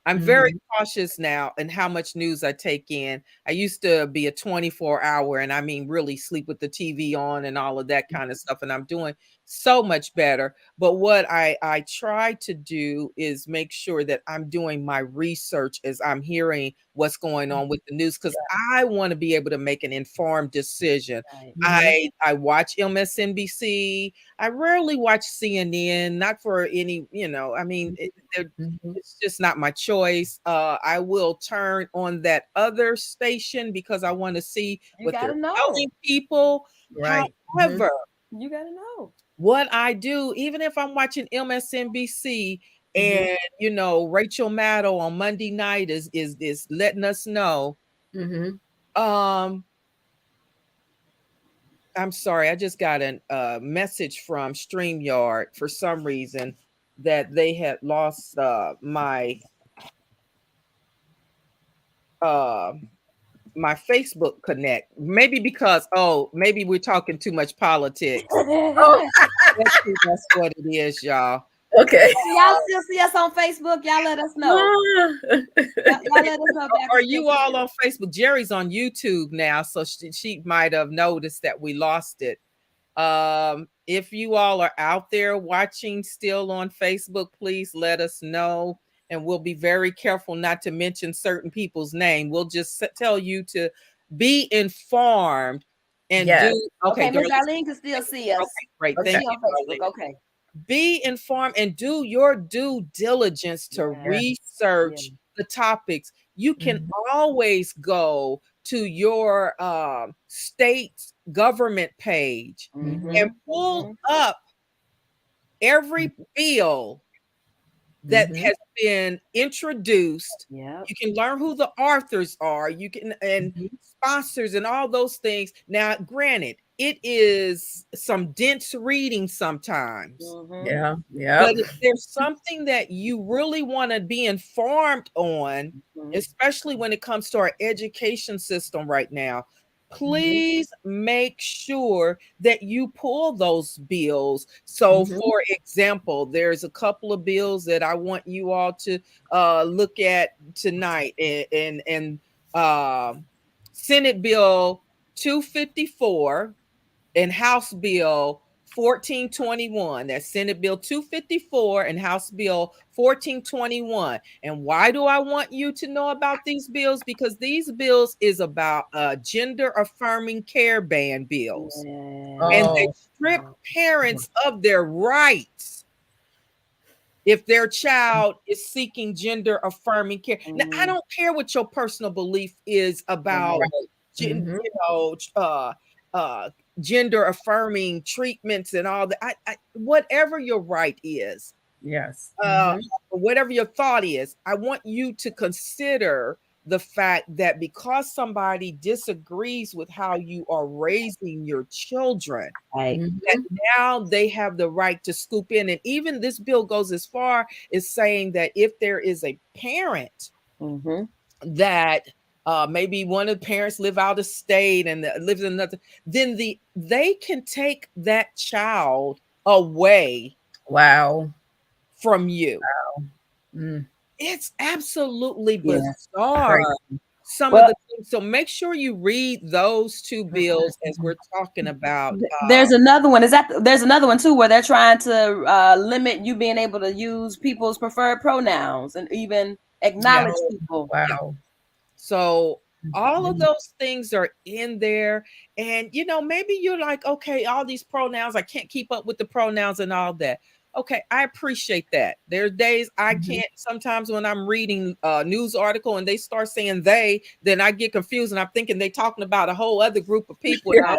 I'm very cautious now in how much news I take in. I used to be a 24-hour, and I mean really sleep with the TV on and all of that kind of stuff. And I'm doing so much better. But what I try to do is make sure that I'm doing my research as I'm hearing what's going on with the news, because I want to be able to make an informed decision. I watch MSNBC. I rarely watch CNN, not for any, you know, I mean, it's just not my choice. I will turn on that other station because I want to see what they're telling people. However, you gotta know what I do, even if I'm watching MSNBC and, you know, Rachel Maddow on Monday night is letting us know. I'm sorry, I just got a message from StreamYard for some reason that they had lost my Facebook connect. Maybe because maybe we're talking too much politics. That's what it is, y'all. Okay. Y'all still see us on Facebook? Y'all let us know. Y'all let us know. Are you all on Facebook? Jerry's on YouTube now, so she might have noticed that we lost it. If you all are out there watching still on Facebook, please let us know, and we'll be very careful not to mention certain people's name. We'll just tell you to be informed and do. Okay, Miss Darlene can still see us. Okay, great. Thank you. Okay. Be informed and do your due diligence to research the topics. You can always go to your state's government page and pull up every bill that has been introduced. You can learn who the authors are. You can and sponsors and all those things. Now, granted, it is some dense reading sometimes. But if there's something that you really want to be informed on, especially when it comes to our education system right now, please make sure that you pull those bills. So, for example, there's a couple of bills that I want you all to look at tonight, and Senate Bill 254 in House Bill 1421. That's Senate Bill 254 and House Bill 1421. And why do I want you to know about these bills? Because these bills is about gender affirming care ban bills. Yeah. And they strip parents of their rights if their child is seeking gender affirming care. Now, I don't care what your personal belief is about, you know, gender affirming treatments and all that. I whatever your right is, Yes. whatever your thought is, I want you to consider the fact that because somebody disagrees with how you are raising your children, that now they have the right to scoop in. And even this bill goes as far as saying that if there is a parent that maybe one of the parents live out of state and lives in another, then they can take that child away from you. It's absolutely bizarre. Some of the things. So make sure you read those two bills as we're talking about. There's another one. There's another one too where they're trying to limit you being able to use people's preferred pronouns and even acknowledge people. So all of those things are in there. And, you know, maybe you're like, okay, all these pronouns, I can't keep up with the pronouns and all that. Okay, I appreciate that. There's days I can't. Sometimes when I'm reading a news article and they start saying they, then I get confused and I'm thinking they're talking about a whole other group of people. And I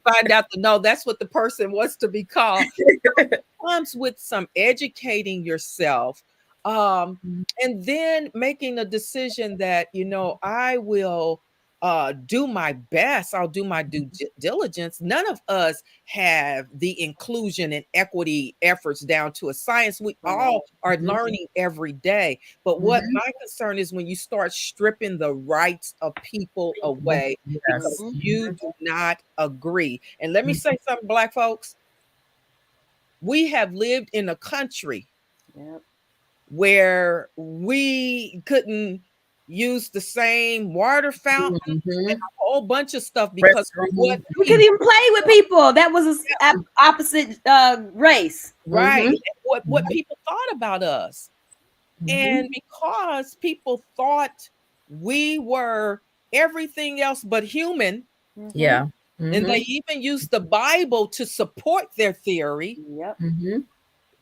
find out that no, that's what the person wants to be called. It comes with some educating yourself. And then making a decision that, you know, I will do my best. I'll do my due diligence. None of us have the inclusion and equity efforts down to a science. We all are learning every day. But what my concern is when you start stripping the rights of people away because you do not agree. And let me say something, Black folks. We have lived in a country where we couldn't use the same water fountain and a whole bunch of stuff because we couldn't even play with people that was an opposite race. Right. What people thought about us. And because people thought we were everything else but human. And they even used the Bible to support their theory.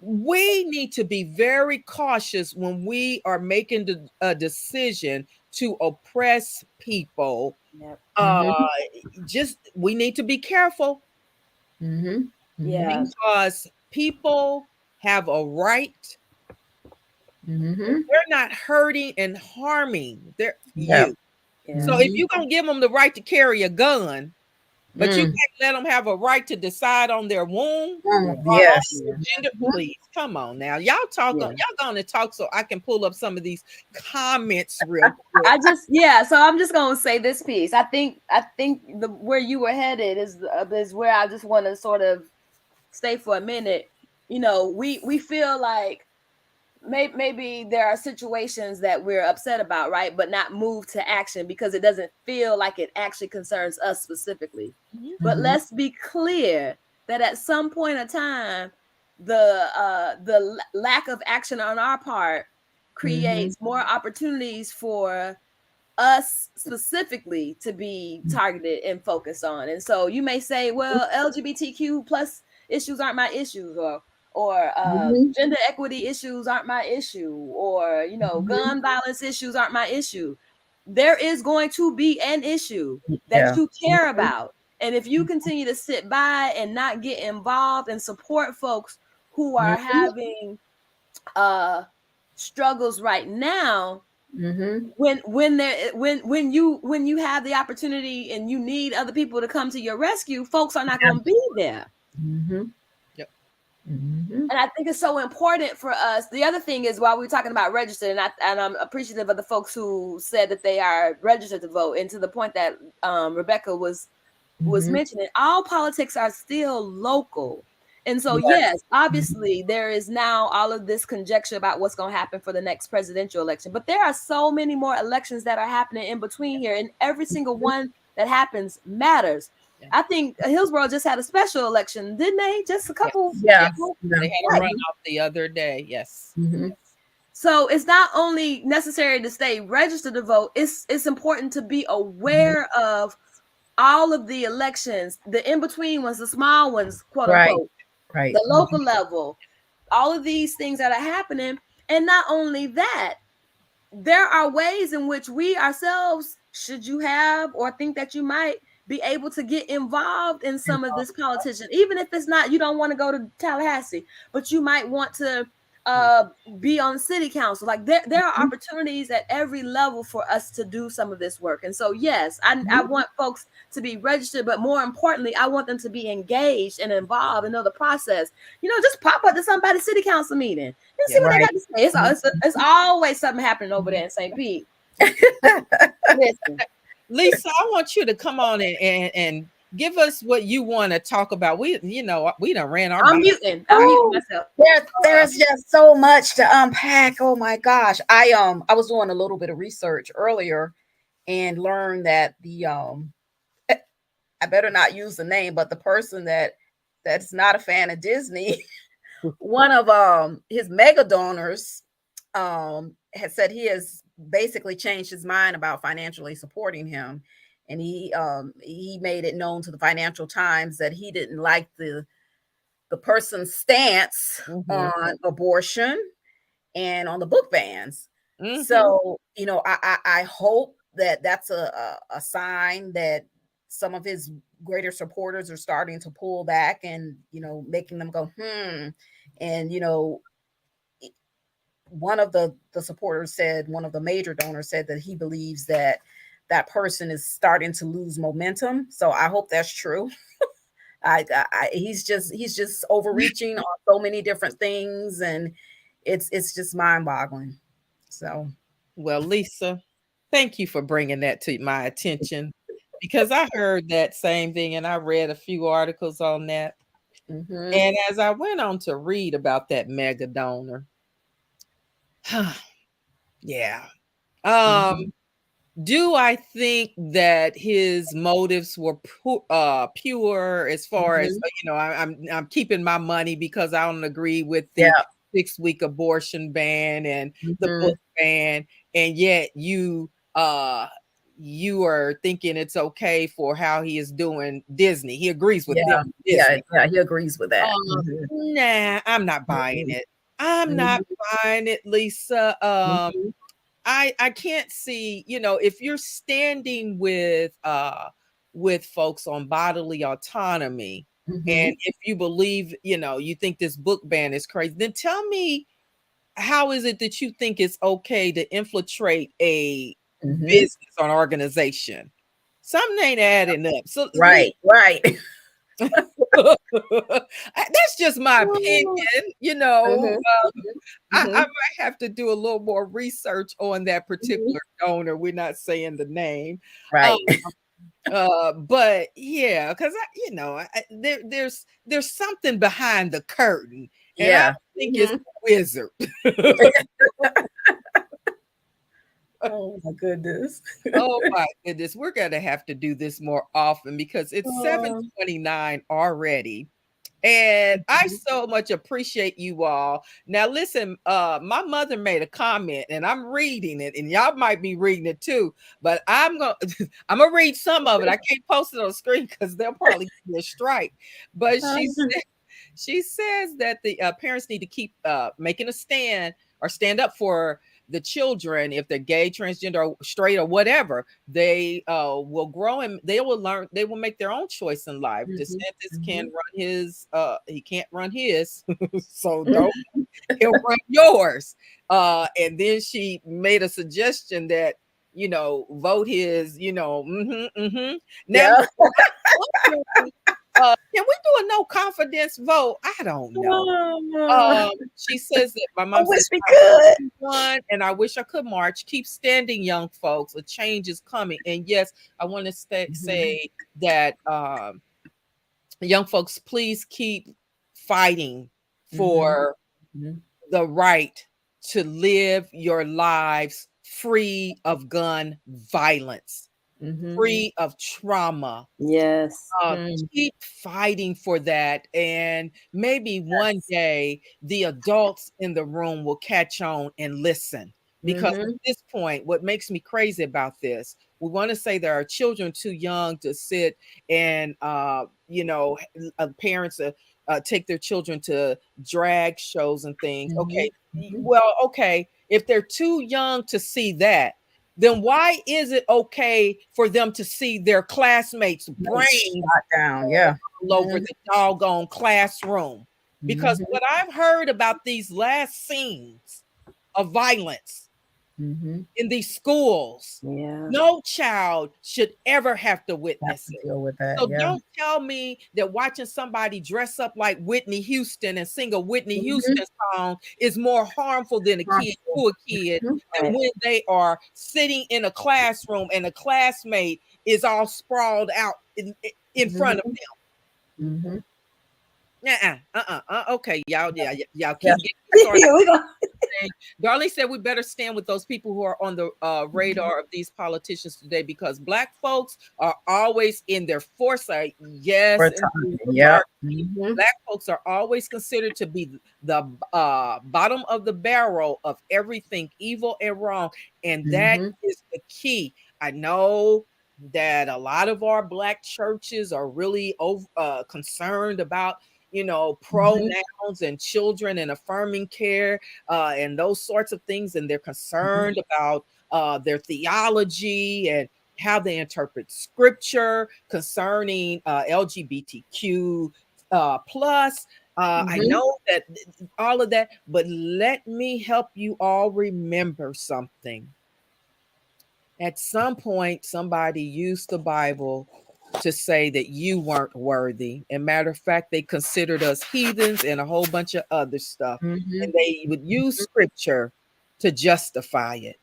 We need to be very cautious when we are making a decision to oppress people. Just we need to be careful. Because people have a right. They're not hurting and harming you. So if you're gonna give them the right to carry a gun, but you can't let them have a right to decide on their womb. Gender, please come on now. Y'all y'all gonna talk so I can pull up some of these comments real quick. So I'm just gonna say this piece. I think where you were headed is where I just want to sort of stay for a minute. You know, we feel like maybe there are situations that we're upset about, right? But not move to action because it doesn't feel like it actually concerns us specifically. But let's be clear that at some point in time, the lack of action on our part creates more opportunities for us specifically to be targeted and focused on. And so you may say, well, LGBTQ plus issues aren't my issues, or gender equity issues aren't my issue, or, you know, gun violence issues aren't my issue. There is going to be an issue that you care about. And if you continue to sit by and not get involved and support folks who are having struggles right now, when you have the opportunity and you need other people to come to your rescue, folks are not going to be there. And I think it's so important for us. The other thing is, while we're talking about registered, and I'm appreciative of the folks who said that they are registered to vote, and to the point that Rebecca was mentioning, all politics are still local. And so, yes, obviously there is now all of this conjecture about what's going to happen for the next presidential election, but there are so many more elections that are happening in between here, and every single one that happens matters. Yeah. I think Hillsborough just had a special election, didn't they? Just a couple. Yeah. They had a runoff the other day. Yes. Mm-hmm. So it's not only necessary to stay registered to vote, it's important to be aware of all of the elections, the in-between ones, the small ones, quote unquote, Right. the local level, all of these things that are happening. And not only that, there are ways in which we ourselves, should you have or think that you might be able to get involved in some of this politician, even if it's not, you don't want to go to Tallahassee, but you might want to be on city council. Like there are opportunities at every level for us to do some of this work. And so, yes, I want folks to be registered, but more importantly, I want them to be engaged and involved and know the process. Just pop up to somebody's city council meeting and see what they got to say. It's always something happening over there in St. Pete. Listen, Lisa, I want you to come on and give us what you want to talk about. We done ran our. I'm muting myself. There's just so much to unpack. Oh my gosh. I was doing a little bit of research earlier and learned that I better not use the name, but the person that's not a fan of Disney, one of his mega donors has said he has basically changed his mind about financially supporting him. And he made it known to the Financial Times that he didn't like the person's stance on abortion and on the book bans. So, I hope that that's a sign that some of his greater supporters are starting to pull back and, making them go, And, one of the supporters said, one of the major donors said that he believes that person is starting to lose momentum. So I hope that's true. He's just overreaching on so many different things, and it's just mind-boggling. So, well, Lisa, thank you for bringing that to my attention, because I heard that same thing and I read a few articles on that. And as I went on to read about that mega donor, yeah. Do I think that his motives were pure as far as, I'm keeping my money because I don't agree with the 6-week abortion ban and the book ban, and yet you are thinking it's okay for how he is doing Disney. He agrees with them. Yeah, he agrees with that. Nah, I'm not buying it. I'm not buying it, Lisa. I can't see, if you're standing with folks on bodily autonomy, and if you believe, you think this book ban is crazy, then tell me, how is it that you think it's okay to infiltrate a business or organization? Something ain't adding up. So right. That's just my opinion. I might have to do a little more research on that particular donor. We're not saying the name, right? But yeah, because there's something behind the curtain, and I think it's a wizard. Oh my goodness. We're gonna have to do this more often, because it's 7:29 already. And I so much appreciate you all. Now listen, my mother made a comment and I'm reading it, and y'all might be reading it too, but I'm gonna read some of it. I can't post it on the screen because they'll probably give me a strike. But she says that the parents need to keep making a stand or stand up for the children. If they're gay, transgender, or straight, or whatever, they will grow and they will learn. They will make their own choice in life. DeSantis can run his. He can't run his, so don't. He'll run yours. And then she made a suggestion that vote his. Now. Can we do a no confidence vote? I don't know. She says that my mom says we could. And I wish I could march. Keep standing, young folks. A change is coming. And yes, I want to say that young folks, please keep fighting for the right to live your lives free of gun violence. free of trauma. Yes. Keep fighting for that. And maybe one day the adults in the room will catch on and listen. Because at this point, what makes me crazy about this, we want to say there are children too young to sit and, parents take their children to drag shows and things. Okay. Well, okay. If they're too young to see that, then why is it okay for them to see their classmates' brains down all over the doggone classroom? Because what I've heard about these last scenes of violence in these schools, no child should ever have to witness it. Deal with that, so don't tell me that watching somebody dress up like Whitney Houston and sing a Whitney Houston song is more harmful than a kid to a kid. And when they are sitting in a classroom and a classmate is all sprawled out in front of them. Okay, y'all keep getting started. Darlene said we better stand with those people who are on the radar of these politicians today, because Black folks are always in their foresight. Yes, Black folks are always considered to be the bottom of the barrel of everything evil and wrong, and that is the key. I know that a lot of our Black churches are really concerned about pronouns and children and affirming care and those sorts of things. And they're concerned about their theology and how they interpret scripture concerning LGBTQ plus. I know that all of that, but let me help you all remember something. At some point, somebody used the Bible to say that you weren't worthy. And matter of fact, they considered us heathens and a whole bunch of other stuff. And they would use scripture to justify it.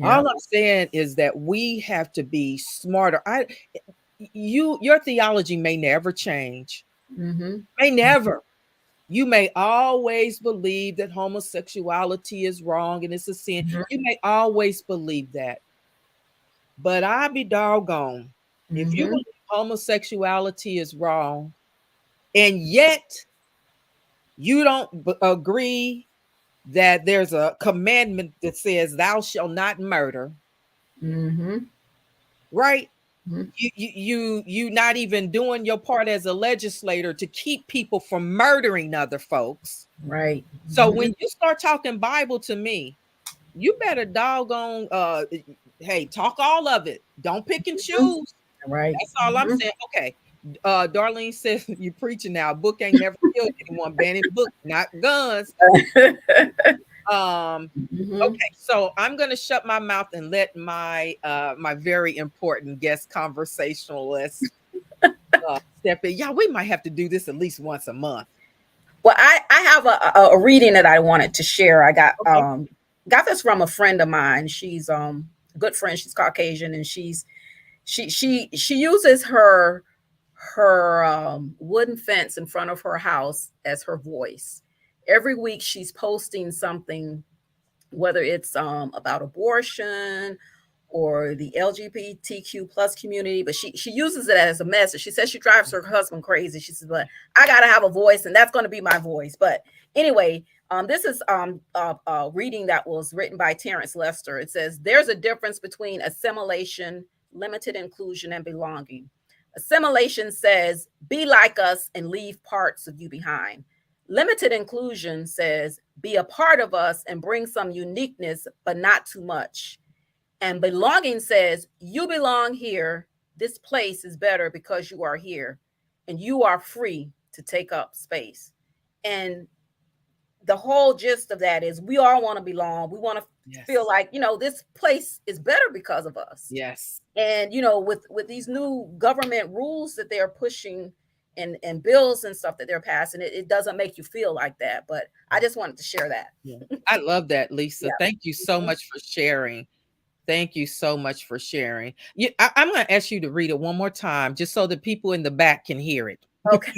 All I'm saying is that we have to be smarter. Your theology may never change. May never. You may always believe that homosexuality is wrong and it's a sin. You may always believe that. But I'll be doggone if you believe homosexuality is wrong, and yet you don't agree that there's a commandment that says thou shalt not murder, right? You not even doing your part as a legislator to keep people from murdering other folks, right? So when you start talking Bible to me, you better doggone hey, talk all of it. Don't pick and choose. Right. That's all I'm saying. Okay. Darlene says you preaching now. A book ain't never killed anyone. Banning books, not guns. Okay, so I'm gonna shut my mouth and let my my very important guest conversationalist step in. Yeah, we might have to do this at least once a month. Well, I have a reading that I wanted to share. I got got this from a friend of mine. She's a good friend. She's Caucasian, and she uses her wooden fence in front of her house as her voice. Every week she's posting something, whether it's about abortion or the LGBTQ plus community, but she uses it as a message. She says she drives her husband crazy. She says, but I gotta have a voice, and that's going to be my voice. But anyway, this is a reading that was written by Terrence Lester. It says, there's a difference between assimilation, limited inclusion, and belonging. Assimilation says, be like us and leave parts of you behind. Limited inclusion says, be a part of us and bring some uniqueness, but not too much. And belonging says, you belong here. This place is better because you are here, and you are free to take up space. And the whole gist of that is we all want to belong. We want to feel like, this place is better because of us. Yes. And, with these new government rules that they're pushing and bills and stuff that they're passing, it doesn't make you feel like that. But I just wanted to share that. Yeah. I love that, Lisa. Yeah. Thank you so much for sharing. Thank you so much for sharing. I'm going to ask you to read it one more time, just so the people in the back can hear it. Okay.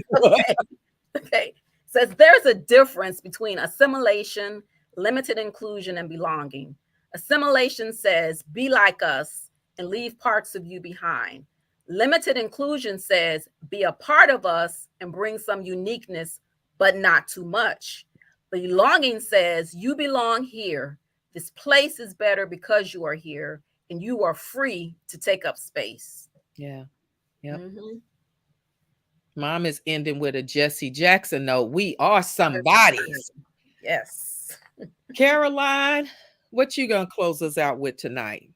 Okay. Says there's a difference between assimilation, limited inclusion, and belonging. Assimilation says, be like us and leave parts of you behind. Limited inclusion says, be a part of us and bring some uniqueness, but not too much. Belonging says, you belong here. This place is better because you are here, and you are free to take up space. Yeah. Yep. Mhm. Mom is ending with a Jesse Jackson note. We are somebody's. Yes. Caroline, what you gonna close us out with tonight?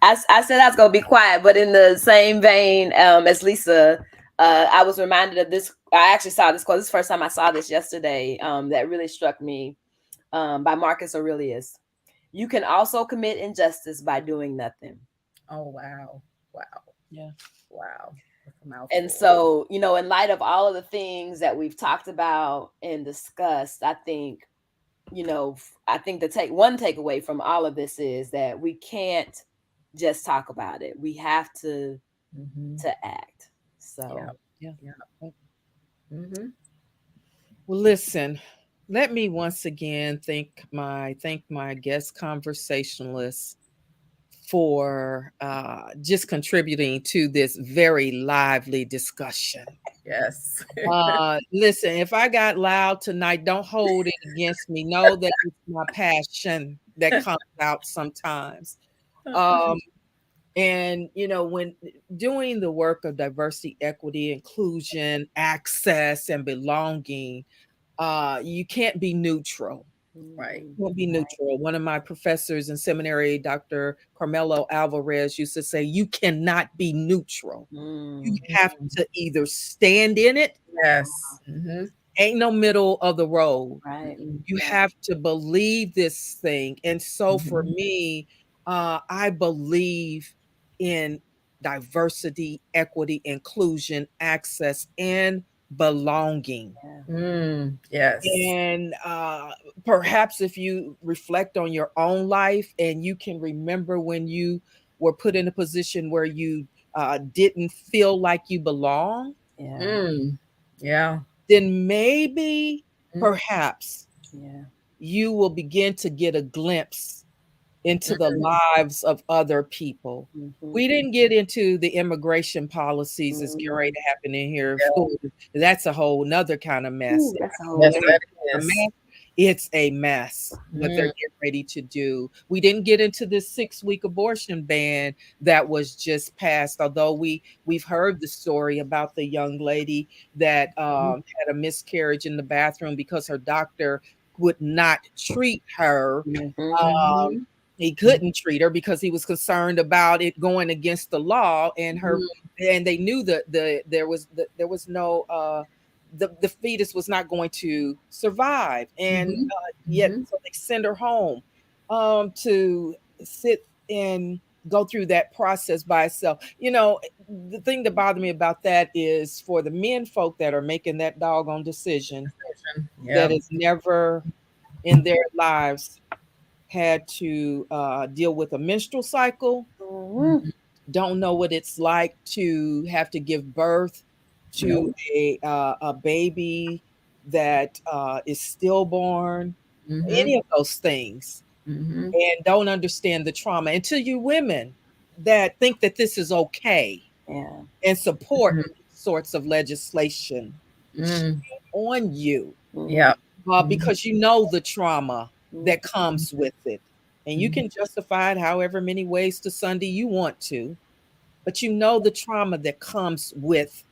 I said I was gonna be quiet, but in the same vein as Lisa, I was reminded of this. I actually saw this quote. This is the first time I saw this yesterday. That really struck me, by Marcus Aurelius. You can also commit injustice by doing nothing. Oh, wow. Wow. Yeah. Wow. And so, in light of all of the things that we've talked about and discussed, I think, the one takeaway from all of this is that we can't just talk about it. We have to act. So, yeah. Mm-hmm. Well, listen, let me once again thank my guest conversationalists for just contributing to this very lively discussion. Yes. Listen, if I got loud tonight, don't hold it against me. Know that it's my passion that comes out sometimes. And, when doing the work of diversity, equity, inclusion, access, and belonging, you can't be neutral. Right. You can't be neutral. One of my professors in seminary, Dr. Carmelo Alvarez, used to say, you cannot be neutral. You have to either stand in it. Yes. Ain't no middle of the road. Right. You have to believe this thing. And so for me, I believe in diversity, equity, inclusion, access, and belonging. Yes. And perhaps if you reflect on your own life and you can remember when you were put in a position where you didn't feel like you belong, yeah, then maybe, perhaps, you will begin to get a glimpse into the lives of other people. We didn't get into the immigration policies that's getting ready to happen in here. That's a whole nother kind of mess. It's a mess what they're getting ready to do. We didn't get into this 6-week abortion ban that was just passed, although we've heard the story about the young lady that had a miscarriage in the bathroom because her doctor would not treat her. He couldn't treat her because he was concerned about it going against the law, and and they knew that there was no the fetus was not going to survive, and yet so they send her home to sit and go through that process by itself. The thing that bothered me about that is for the men folk that are making that doggone decision that is never in their lives had to deal with a menstrual cycle, don't know what it's like to have to give birth to a baby that is stillborn, any of those things, and don't understand the trauma. And to you women that think that this is okay and support sorts of legislation, on you, because you know the trauma that comes with it. And you can justify it however many ways to Sunday you want to, but you know the trauma that comes with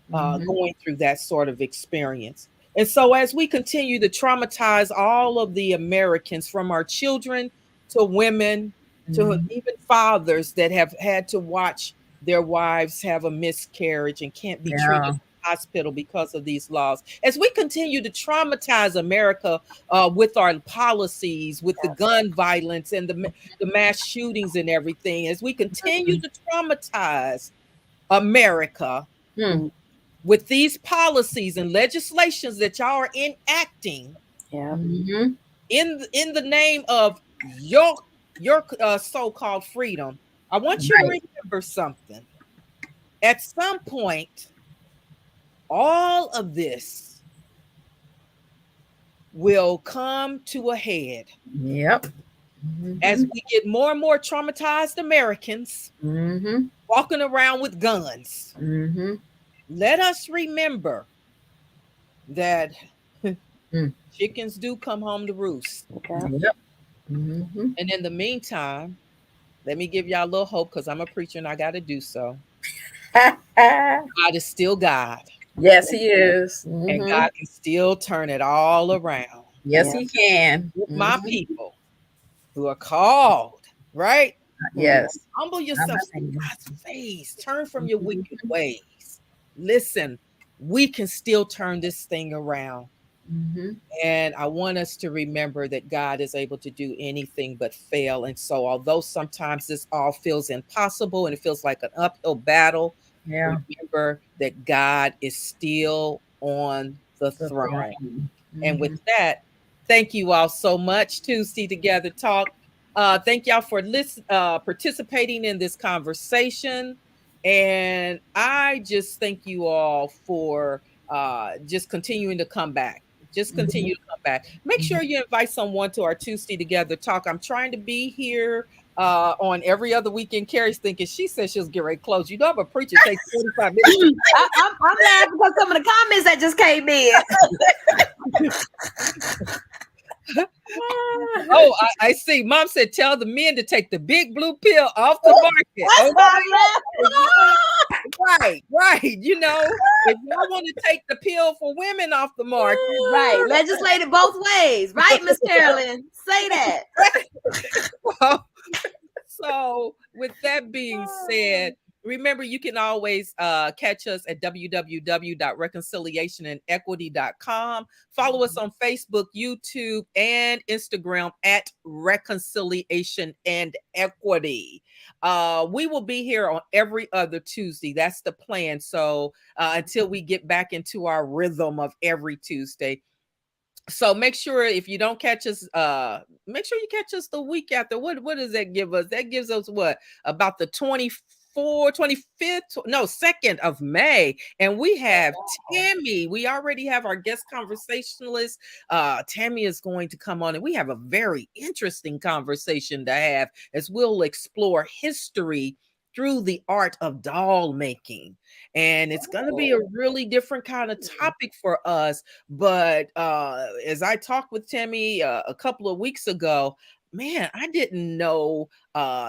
going through that sort of experience. And so as we continue to traumatize all of the Americans, from our children to women to even fathers that have had to watch their wives have a miscarriage and can't be treated hospital because of these laws, as we continue to traumatize America with our policies, with the gun violence and the mass shootings and everything, as we continue to traumatize America with these policies and legislations that y'all are enacting in the name of your so-called freedom, I want you to remember something. At some point, all of this will come to a head. as we get more and more traumatized Americans walking around with guns. Let us remember that chickens do come home to roost. Yep. And in the meantime, let me give y'all a little hope, because I'm a preacher and I got to do so. God is still God. Yes, he is. And God can still turn it all around. Yes, he can. With my people who are called, right? Yes. Humble yourself in God's face. Turn from your wicked ways. Listen, we can still turn this thing around. And I want us to remember that God is able to do anything but fail. And so, although sometimes this all feels impossible and it feels like an uphill battle, remember that God is still on the throne. And with that, thank you all so much. Tuesday Together Talk. Thank y'all for participating in this conversation. And I just thank you all for just continuing to come back. Just continue to come back. Make sure you invite someone to our Tuesday Together Talk. I'm trying to be here on every other weekend. Carrie's thinking, she says she'll get ready to close. You know, I'm a preacher. It takes 45 minutes. I'm laughing because some of the comments that just came in. Oh, I see. Mom said, tell the men to take the big blue pill off the market. Okay. Right. You know, if y'all want to take the pill for women off the market. Right. Legislate it both ways. Right, Miss Carolyn? Say that. So with that being said, remember, you can always catch us at www.reconciliationandequity.com. Follow us on Facebook, YouTube, and Instagram at Reconciliation and Equity. We will be here on every other Tuesday. That's the plan. So until we get back into our rhythm of every Tuesday. So make sure, if you don't catch us, make sure you catch us the week after. What does that give us? That gives us what? About the 2nd of May. And we have Tammy. We already have our guest conversationalist. Tammy is going to come on, and we have a very interesting conversation to have as we'll explore history through the art of doll making. And it's going to be a really different kind of topic for us. But as I talked with Tammy a couple of weeks ago, man, I didn't know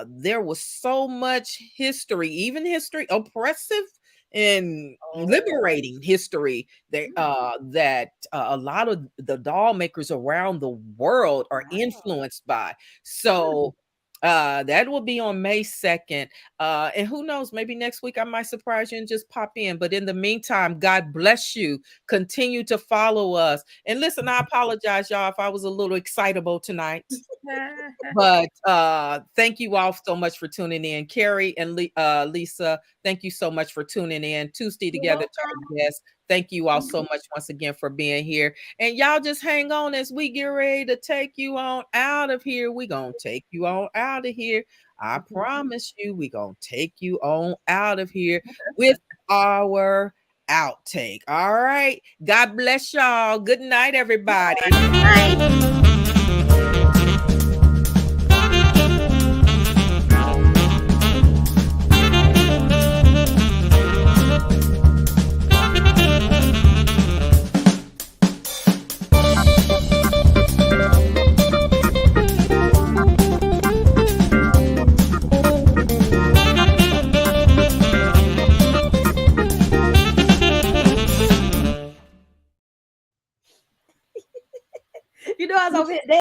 there was so much history, even history, oppressive and liberating history that a lot of the doll makers around the world are influenced by. So that will be on May 2nd. And who knows, maybe next week I might surprise you and just pop in. But in the meantime, God bless you. Continue to follow us. And listen, I apologize, y'all, if I was a little excitable tonight. But thank you all so much for tuning in. Carrie and Lisa, thank you so much for tuning in. Tuesday Together Talk. Yes. Thank you all so much once again for being here. And y'all just hang on as we get ready to take you on out of here. We're going to take you on out of here. I promise you, we're going to take you on out of here with our outtake. All right. God bless y'all. Good night, everybody. Good night. You know, I was over here.